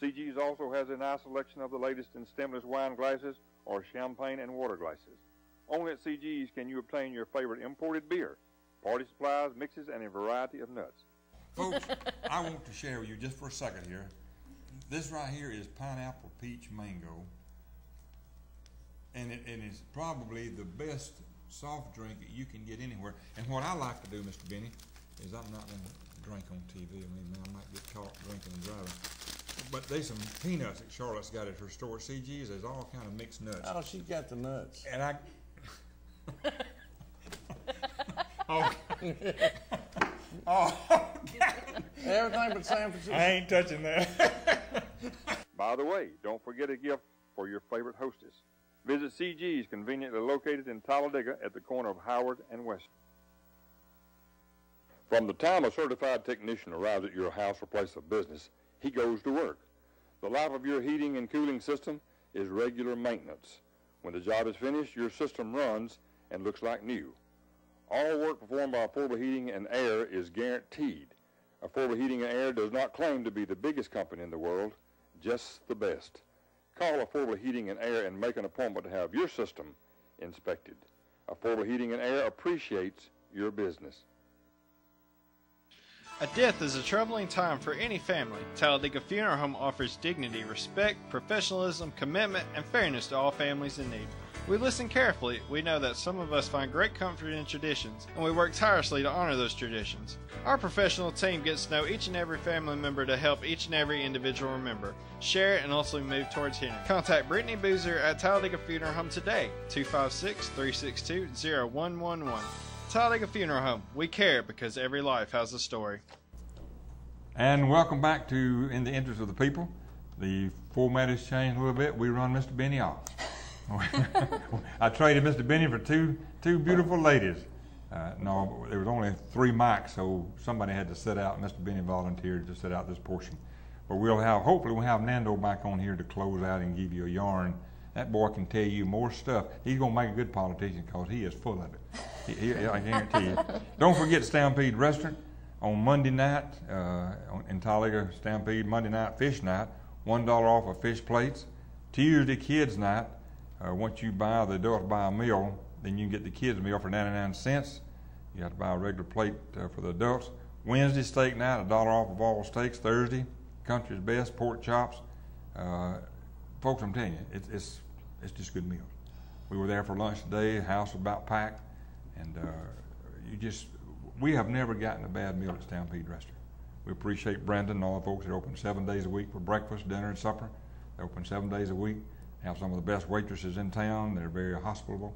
CG's also has a nice selection of the latest in stemless wine glasses or champagne and water glasses. Only at CG's can you obtain your favorite imported beer, party supplies, mixes, and a variety of nuts. Folks, I want to share with you just for a second here. This right here is pineapple, peach, mango. and it is probably the best soft drink that you can get anywhere. And what I like to do, Mr. Benny, is I'm not going to drink on TV. I mean, I might get caught drinking and driving. But there's some peanuts that Charlotte's got at her store at CG's. There's all kind of mixed nuts. Oh, she's got the nuts. And I... oh. Oh. Everything but San Francisco. I ain't touching that. By the way, don't forget a gift for your favorite hostess. Visit CG's, conveniently located in Talladega at the corner of Howard and West. From the time a certified technician arrives at your house or place of business, he goes to work. The life of your heating and cooling system is regular maintenance. When the job is finished, your system runs and looks like new. All work performed by Affordable Heating and Air is guaranteed. Affordable Heating and Air does not claim to be the biggest company in the world, just the best. Call Affordable Heating and Air and make an appointment to have your system inspected. Affordable Heating and Air appreciates your business. A death is a troubling time for any family. Talladega Funeral Home offers dignity, respect, professionalism, commitment, and fairness to all families in need. We listen carefully. We know that some of us find great comfort in traditions, and we work tirelessly to honor those traditions. Our professional team gets to know each and every family member to help each and every individual member share and also move towards healing. Contact Brittany Boozer at Talladega Funeral Home today, 256-362-0111. Talladega Funeral Home. We care because every life has a story. And welcome back to In the Interest of the People. The format has changed a little bit. We run Mr. Benny off. I traded Mr. Benny for two beautiful ladies. No, there was only 3 mics, so somebody had to sit out. Mr. Benny volunteered to sit out this portion. But hopefully we'll have Nando back on here to close out and give you a yarn. That boy can tell you more stuff. He's going to make a good politician because he is full of it. I guarantee you. Don't forget Stampede Restaurant on Monday night in Talladega. Stampede Monday night fish night, $1 off of fish plates. Tuesday kids night. Once you buy the adults buy a meal, then you can get the kids meal for 99 cents. You have to buy a regular plate for the adults. Wednesday steak night, $1 off of all steaks. Thursday, country's best pork chops. Folks, I'm telling you, it's just good meals. We were there for lunch today. The house was about packed, and we have never gotten a bad meal at Stampede Restaurant. We appreciate Brandon and all the folks that are open 7 days a week for breakfast, dinner, and supper. They're open 7 days a week. Have some of the best waitresses in town. They're very hospitable.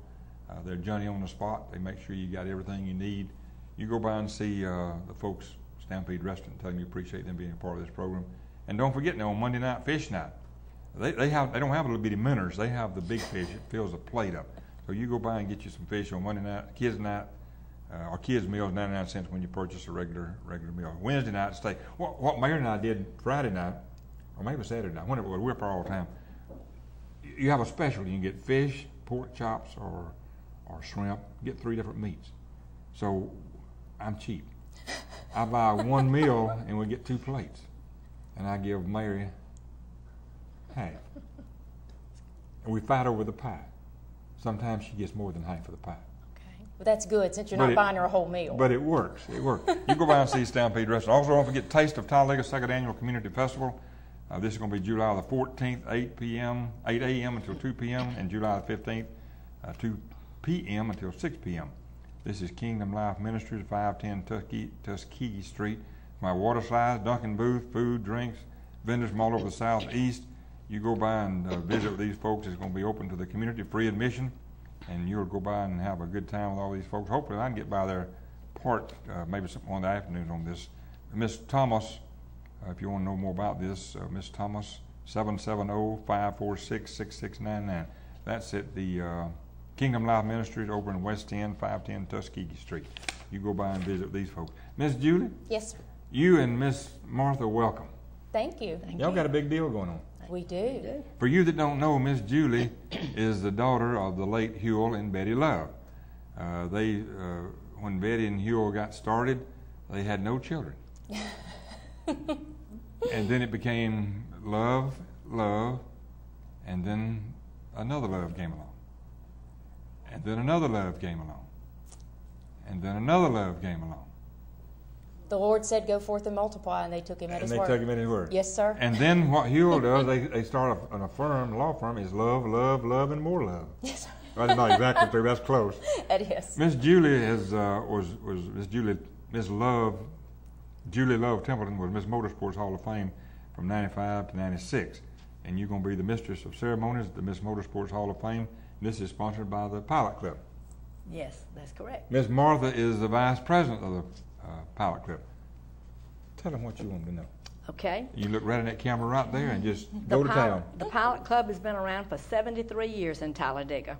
They're Johnny on the spot. They make sure you got everything you need. You go by and see the folks Stampede Restaurant. Tell them you appreciate them being a part of this program. And don't forget now on Monday night fish night, they don't have little bitty minnows. They have the big fish. It fills a plate up. So you go by and get you some fish on Monday night, kids night, or kids meals 99 cents when you purchase a regular meal. Wednesday night steak. What Mayor and I did Friday night, or maybe Saturday night, whenever we're up all the time. You have a special. You can get fish, pork chops, or shrimp. Get 3 different meats. So I'm cheap. I buy 1 meal and we get 2 plates, and I give Mary half. And we fight over the pie. Sometimes she gets more than half of the pie. Okay, well that's good since you're not buying her a whole meal. But it works. It works. You go by and see Stampede Restaurant. Also, don't forget Taste of Talladega 2nd Annual Community Festival. This is going to be July the 14th, 8 a.m. until 2 p.m., and July the 15th, 2 p.m. until 6 p.m. This is Kingdom Life Ministries, 510 Tuskegee Street. My water slides, Dunkin' booth, food, drinks, vendors from all over the southeast. You go by and visit with these folks. It's going to be open to the community, free admission, and you'll go by and have a good time with all these folks. Hopefully I can get by there maybe one of the afternoons on this. Miss Thomas, if you want to know more about this, Miss Thomas, 770-546-6699. That's at the Kingdom Life Ministries over in West End, 510 Tuskegee Street. You go by and visit with these folks. Miss Julie? Yes, sir. You and Miss Martha, welcome. Thank you. Y'all got a big deal going on. We do. For you that don't know, Miss Julie is the daughter of the late Huel and Betty Love. When Betty and Huel got started, they had no children. And then it became love, and then another love came along. And then another love came along. And then another love came along. The Lord said, "Go forth and multiply," and they took him at his word. And they took him at his word. Yes, sir. And then what WOIL does, they start a firm, law firm, is love, love, love, and more love. Yes, sir. Well, that's not exactly true. That's close. It is. Miss Julie Julie Love Templeton was Miss Motorsports Hall of Fame from 95 to 96. And you're going to be the Mistress of Ceremonies at the Miss Motorsports Hall of Fame. This is sponsored by the Pilot Club. Yes, that's correct. Miss Martha is the Vice President of the Pilot Club. Tell them what you want to know. Okay. You look right in that camera right there and just go to town. The Pilot Club has been around for 73 years in Talladega,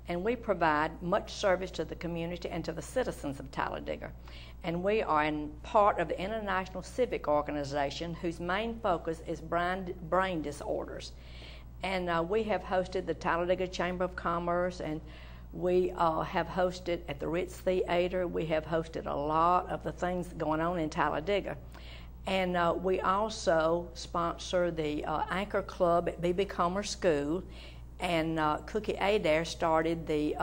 and we provide much service to the community and to the citizens of Talladega. And we are in part of the International Civic Organization, whose main focus is brain disorders. And we have hosted the Talladega Chamber of Commerce, and we have hosted at the Ritz Theater. We have hosted a lot of the things going on in Talladega. And we also sponsor the Anchor Club at B.B. Commerce School, and Cookie Adair started the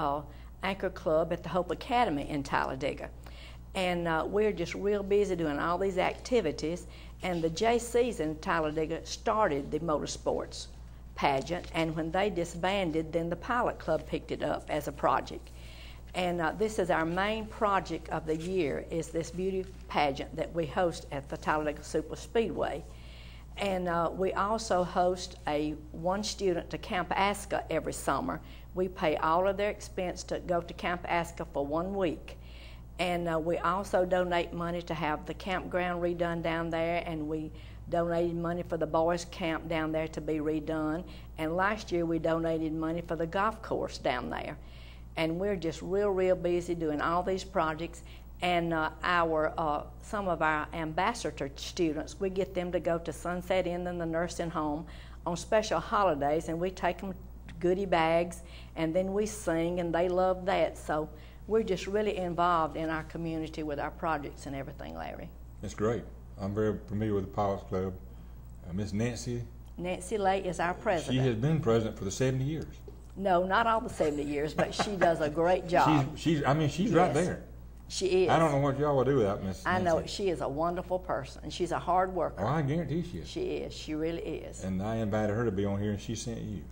Anchor Club at the Hope Academy in Talladega. And we're just real busy doing all these activities, and the JCs in Talladega started the motorsports pageant, and when they disbanded, then the Pilot Club picked it up as a project. And this is our main project of the year, is this beauty pageant that we host at the Talladega Super Speedway. And we also host one student to Camp Asca every summer. We pay all of their expense to go to Camp Asca for 1 week. And we also donate money to have the campground redone down there, and we donated money for the boys' camp down there to be redone. And last year we donated money for the golf course down there. And we're just real busy doing all these projects. And some of our ambassador students, we get them to go to Sunset Inn and the nursing home on special holidays, and we take them goodie bags, and then we sing, and they love that. So we're just really involved in our community with our projects and everything, Larry. That's great. I'm very familiar with the Pilots Club. Miss Nancy. Nancy Lay is our president. She has been president for the 70 years. No, not all the 70 years, but she does a great job. She's right there. She is. I don't know what y'all would do without Miss Nancy. I know it. She is a wonderful person, and she's a hard worker. Oh, I guarantee she is. She is. She really is. And I invited her to be on here, and she sent you.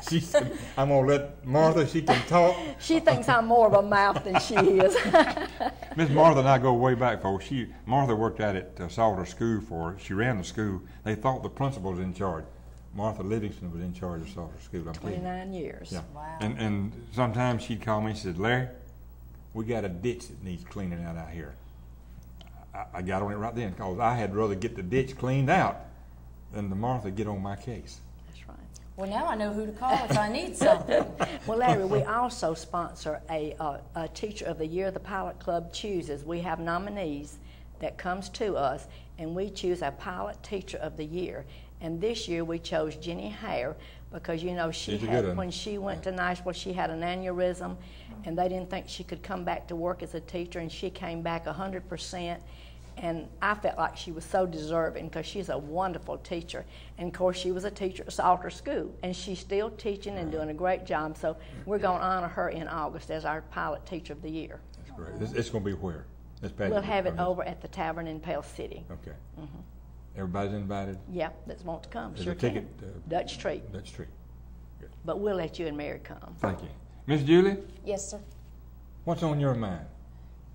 She said, I'm going to let Martha, she can talk. She thinks I'm more of a mouth than she is. Miss Martha and I go way back, folks. Martha worked out at Salter School she ran the school. They thought the principal was in charge. Martha Livingston was in charge of Salter School. 29 years. Yeah. Wow. And sometimes she'd call me and she said, Larry, we got a ditch that needs cleaning out here. I got on it right then, because I had rather get the ditch cleaned out than the Martha get on my case. That's right. Well, now I know who to call if I need something. Well, Larry, we also sponsor a Teacher of the Year the Pilot Club chooses. We have nominees that comes to us, and we choose a Pilot Teacher of the Year. And this year we chose Jenny Hare, because, you know, when she went to Nashville, she had an aneurysm, and they didn't think she could come back to work as a teacher, and she came back 100%. And I felt like she was so deserving, because she's a wonderful teacher. And of course, she was a teacher at Salter School, and she's still teaching and doing a great job. So we're going to honor her in August as our Pilot Teacher of the Year. That's great. It's going to be where? We'll have it over at the Tavern in Pale City. Okay. Mm-hmm. Everybody's invited? Yeah, that want to come. There's sure a ticket? Dutch Treat. Dutch Treat. Good. But we'll let you and Mary come. Thank you. Miss Julie? Yes, sir. What's on your mind?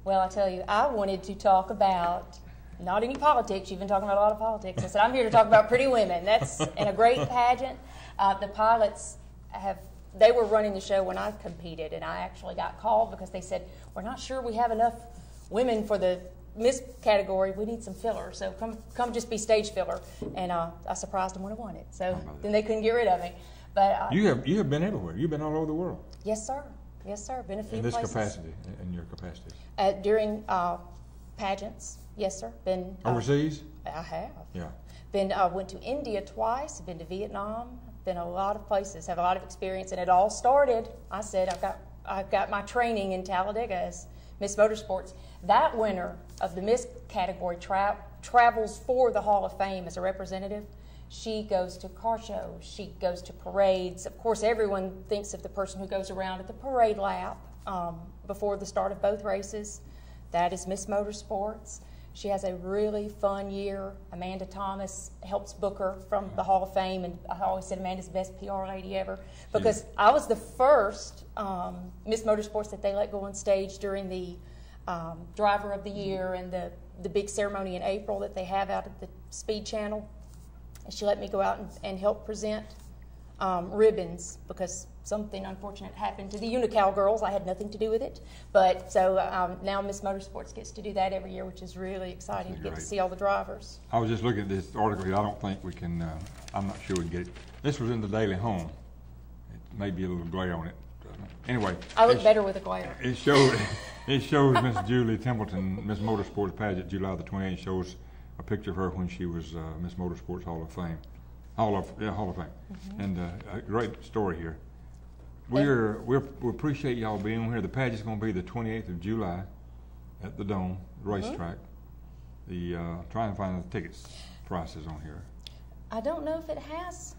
Well, I tell you, I wanted to talk about not any politics. You've been talking about a lot of politics. I said, I'm here to talk about Pretty Women. That's in a great pageant. The pilots they were running the show when I competed, and I actually got called because they said, we're not sure we have enough women for the Miss category. We need some filler, so come just be stage filler. And I surprised them when I won it. So then they couldn't get rid of me. But you have been everywhere. You've been all over the world. Yes, sir. Yes, sir. Been a few places. In this capacity, in your capacity. During pageants, yes, sir. Been overseas. I have. Yeah. Been went to India twice. Been to Vietnam. Been a lot of places. Have a lot of experience, and it all started. I said I've got my training in Talladega as Miss Motorsports. That winner of the Miss category travels for the Hall of Fame as a representative. She goes to car shows. She goes to parades. Of course, everyone thinks of the person who goes around at the parade lap before the start of both races. That is Miss Motorsports. She has a really fun year. Amanda Thomas helps book her from the Hall of Fame, and I always said Amanda's the best PR lady ever because I was the first Miss Motorsports that they let go on stage during the Driver of the Year and the big ceremony in April that they have out at the Speed Channel. And she let me go out and help present ribbons because something unfortunate happened to the Unical girls. I had nothing to do with it. But so now Miss Motorsports gets to do that every year, which is really exciting to get to see all the drivers. I was just looking at this article here. I don't think we can, I'm not sure we can get it. This was in the Daily Home. It may be a little glare on it. Anyway. I look better with a glare. It shows Miss Julie Templeton, Miss Motorsports pageant, July the 28th, shows a picture of her when she was Miss Motorsports Hall of Fame. Hall of Fame. Mm-hmm. And a great story here. We appreciate y'all being here. The pageant's going to be the 28th of July at the Dome racetrack. Trying to find the tickets prices on here. I don't know if it has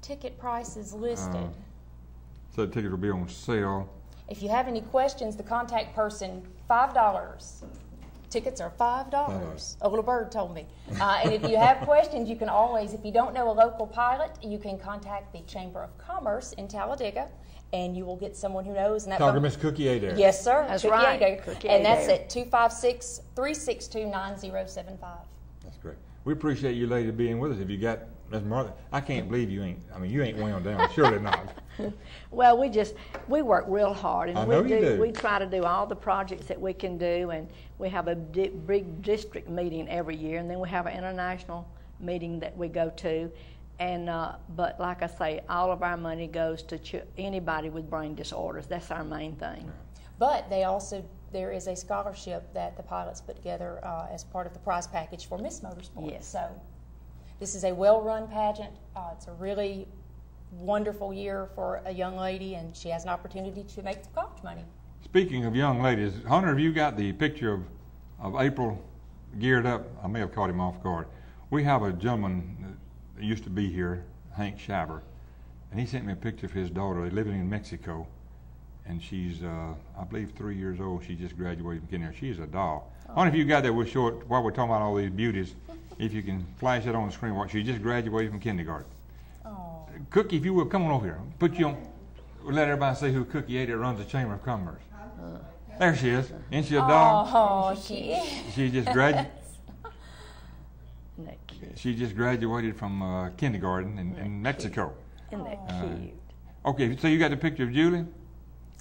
ticket prices listed. So the tickets will be on sale. If you have any questions, the contact person, $5. Tickets are $5. A little bird told me. And if you have questions, you can always, if you don't know a local pilot, you can contact the Chamber of Commerce in Talladega, and you will get someone who knows. And talking to Miss Cookie Adair. Yes, sir. That's Cookie right. Adair. Cookie and Adair. that's at 256-362-9075. That's great. We appreciate you ladies being with us. If you got Miss Martha, I can't believe you ain't. I mean, you ain't wound down. Surely not. Well, we work real hard, and I know you do. We try to do all the projects that we can do, and we have a big district meeting every year, and then we have an international meeting that we go to, and but like I say, all of our money goes to anybody with brain disorders. That's our main thing. But there is a scholarship that the pilots put together as part of the prize package for Miss Motorsports. Yes. So this is a well-run pageant. It's a really wonderful year for a young lady, and she has an opportunity to make some college money. Speaking of young ladies, Hunter, have you got the picture of April geared up? I may have caught him off guard. We have a gentleman that used to be here, Hank Shaver, and he sent me a picture of his daughter. They're living in Mexico, and she's, I believe, 3 years old. She just graduated from kindergarten. She's a doll. Hunter, if you got that, we'll show it while we're talking about all these beauties. If you can flash it on the screen, she just graduated from kindergarten. Cookie, if you will, come on over here. Put you on. Let everybody see who Cookie Adair runs the Chamber of Commerce. There she is. Isn't she a doll? Oh, she is. She just graduated. She just graduated from kindergarten in Mexico. Isn't that cute? Okay, so you got the picture of Julie?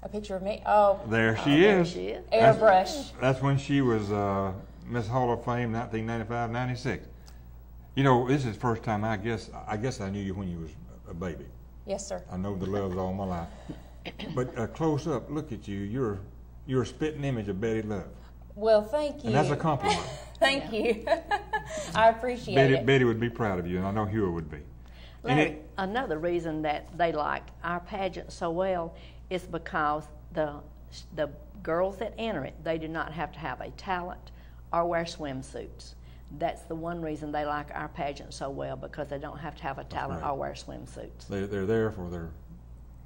A picture of me? Oh. There she is. She is. Airbrush. That's when she was Miss Hall of Fame, 1995-96. You know, this is the first time I guess I knew you when you was a baby. Yes, sir. I know the Loves all my life. But close up, look at you. You're a spitting image of Betty Love. Well, thank you. And that's a compliment. Thank you. I appreciate it. Betty would be proud of you, and I know Hugh would be. Larry, another reason that they like our pageant so well is because the girls that enter it, they do not have to have a talent or wear swimsuits. That's the one reason they like our pageant so well, because they don't have to have a talent or wear swimsuits. They're there for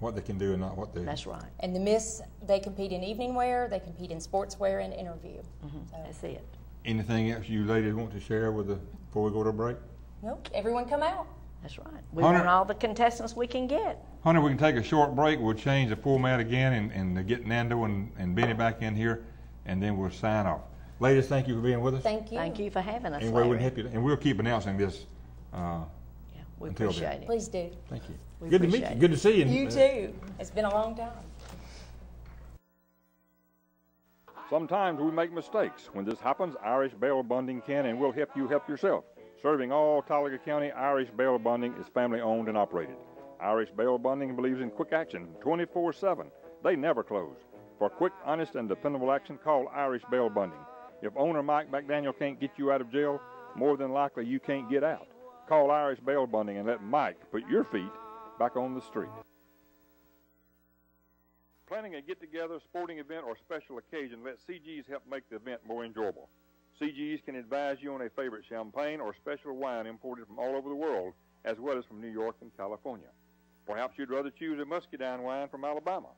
what they can do and not what they... That's right. And the Miss, they compete in evening wear, they compete in sportswear and interview. Mm-hmm. So. That's it. Anything else you ladies want to share before we go to a break? Nope. Everyone come out. That's right. We want all the contestants we can get. Hunter, we can take a short break. We'll change the format again and get Nando and Benny back in here, and then we'll sign off. Ladies, thank you for being with us. Thank you. Thank you for having us. Anyway, we can help you, and we'll keep announcing this. We until appreciate then. it. Please do. Thank you. We Good to meet you. Good to see you. You too. It's been a long time. Sometimes we make mistakes. When this happens, Irish Bail Bonding can and will help you help yourself. Serving all Talladega County, Irish Bail Bonding is family owned and operated. Irish Bail Bonding believes in quick action 24/7. They never close. For quick, honest, and dependable action, call Irish Bail Bonding. If owner Mike McDaniel can't get you out of jail, more than likely you can't get out. Call Irish Bail Bonding and let Mike put your feet back on the street. Planning a get-together, sporting event, or special occasion, let CG's help make the event more enjoyable. CG's can advise you on a favorite champagne or special wine imported from all over the world, as well as from New York and California. Perhaps you'd rather choose a muscadine wine from Alabama.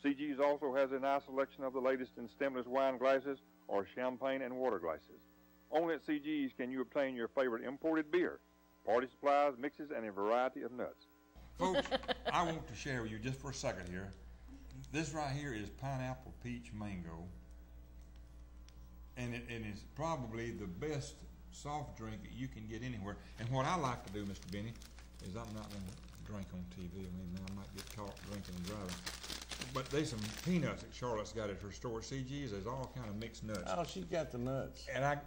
CG's also has a nice selection of the latest in stemless wine glasses or champagne and water glasses. Only at CG's can you obtain your favorite imported beer, party supplies, mixes, and a variety of nuts. Folks, I want to share with you just for a second here. This right here is pineapple peach mango, and it is probably the best soft drink that you can get anywhere. And what I like to do, Mr. Benny, is I'm not going to drink on TV. I mean, I might get caught drinking and driving. But there's some peanuts that Charlotte's got at her store at CG's. There's all kind of mixed nuts. Oh, she's got the nuts. And I...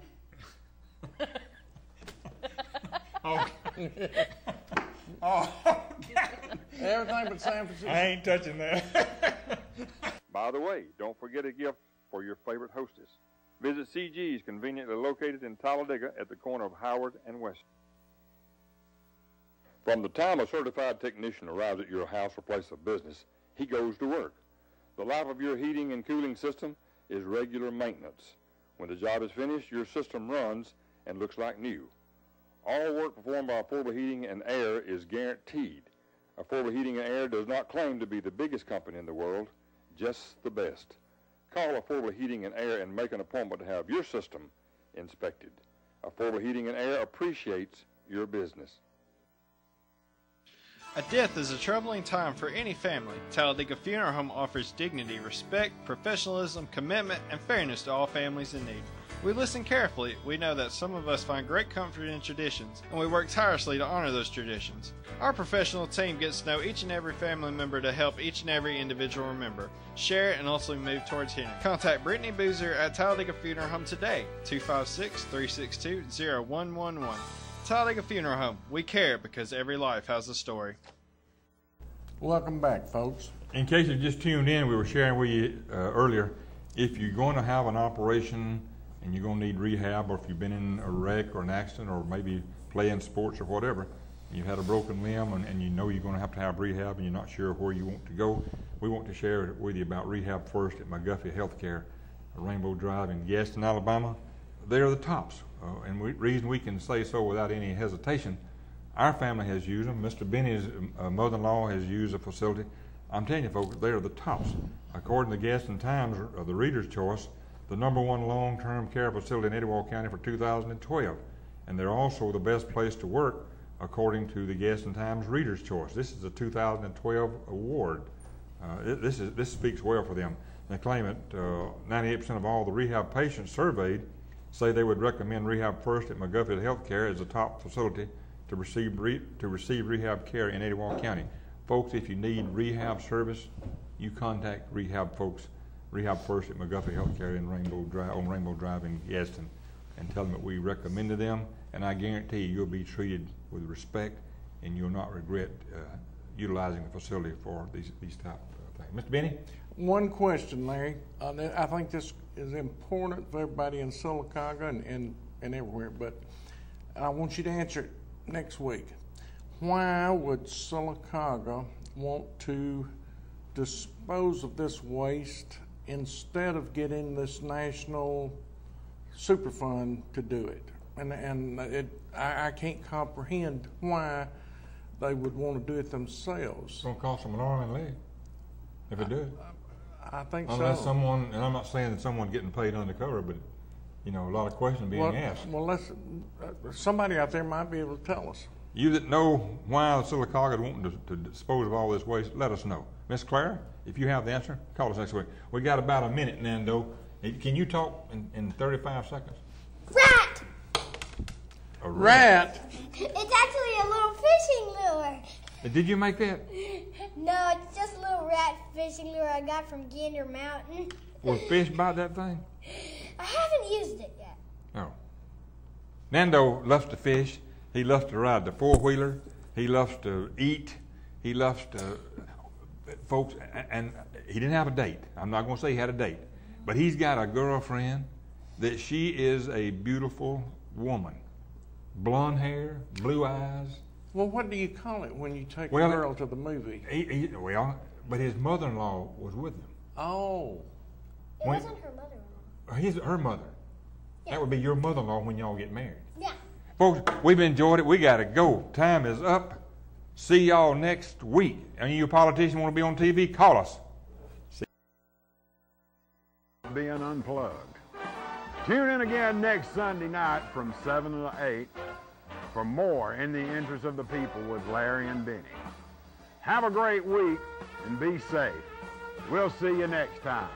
oh. Oh, God. Everything but San Francisco. I ain't touching that. By the way, don't forget a gift for your favorite hostess. Visit CG's, conveniently located in Talladega at the corner of Howard and West. From the time a certified technician arrives at your house or place of business, he goes to work. The life of your heating and cooling system is regular maintenance. When the job is finished, your system runs and looks like new. All work performed by Affordable Heating and Air is guaranteed. Affordable Heating and Air does not claim to be the biggest company in the world, just the best. Call Affordable Heating and Air and make an appointment to have your system inspected. Affordable Heating and Air appreciates your business. A death is a troubling time for any family. Talladega Funeral Home offers dignity, respect, professionalism, commitment, and fairness to all families in need. We listen carefully. We know that some of us find great comfort in traditions, and we work tirelessly to honor those traditions. Our professional team gets to know each and every family member to help each and every individual remember, share, and ultimately move towards healing. Contact Brittany Boozer at Talladega Funeral Home today, 256-362-0111. Talladega Funeral Home. We care because every life has a story. Welcome back, folks. In case you just tuned in, we were sharing with you earlier, if you're going to have an operation and you're going to need rehab, or if you've been in a wreck or an accident or maybe playing sports or whatever, you had a broken limb and you know you're going to have rehab and you're not sure where you want to go, we want to share with you about Rehab First at McGuffey Healthcare, Rainbow Drive in Gaston, Alabama. They're the tops. And the reason we can say so without any hesitation, our family has used them. Mr. Benny's mother-in-law has used the facility. I'm telling you, folks, they're the tops. According to Gaston Times, the Reader's Choice, the #1 long-term care facility in Etowah County for 2012. And they're also the best place to work, according to the Gaston Times Reader's Choice. This is a 2012 award. This speaks well for them. They claim that 98% of all the rehab patients surveyed say they would recommend Rehab First at McGuffey Healthcare as the top facility to receive rehab care in Etowah County. Folks, if you need rehab service, you contact Rehab First at McGuffey Healthcare in Rainbow Drive in Gaston, and tell them that we recommended them, and I guarantee you'll be treated with respect, and you'll not regret utilizing the facility for these type of things. Mr. Benny? One question, Larry. I think this is important for everybody in Sylacauga and everywhere, but I want you to answer it next week. Why would Sylacauga want to dispose of this waste instead of getting this national superfund to do it? I can't comprehend why they would want to do it themselves. It's going to cost them an arm and leg if they do it. I think Unless so. someone, and I'm not saying that someone getting paid undercover, but you know, a lot of questions being asked. Well, somebody out there might be able to tell us. You that know why Sylacauga is wanting to dispose of all this waste, let us know. Miss Clara, if you have the answer, call us next week. We got about a minute, Nando. Can you talk in 35 seconds? Rat! A Rat? It's actually a little fishing lure. Did you make that? No, it's just a little rat fishing lure I got from Gander Mountain. Will fish bite that thing? I haven't used it yet. Oh. Nando loves to fish. He loves to ride the four-wheeler. He loves to eat. He loves to, folks, and he didn't have a date. I'm not going to say he had a date. But he's got a girlfriend that she is a beautiful woman. Blonde hair, blue eyes. Well, what do you call it when you take a girl to the movie? But his mother-in-law was with him. Oh. It wasn't her mother-in-law. He's her mother. Yeah. That would be your mother-in-law when y'all get married. Yeah. Folks, we've enjoyed it. We got to go. Time is up. See y'all next week. Any of you politicians want to be on TV, call us. Being unplugged. Tune in again next Sunday night from 7 to 8 for more In the Interest of the People with Larry and Benny. Have a great week and be safe. We'll see you next time.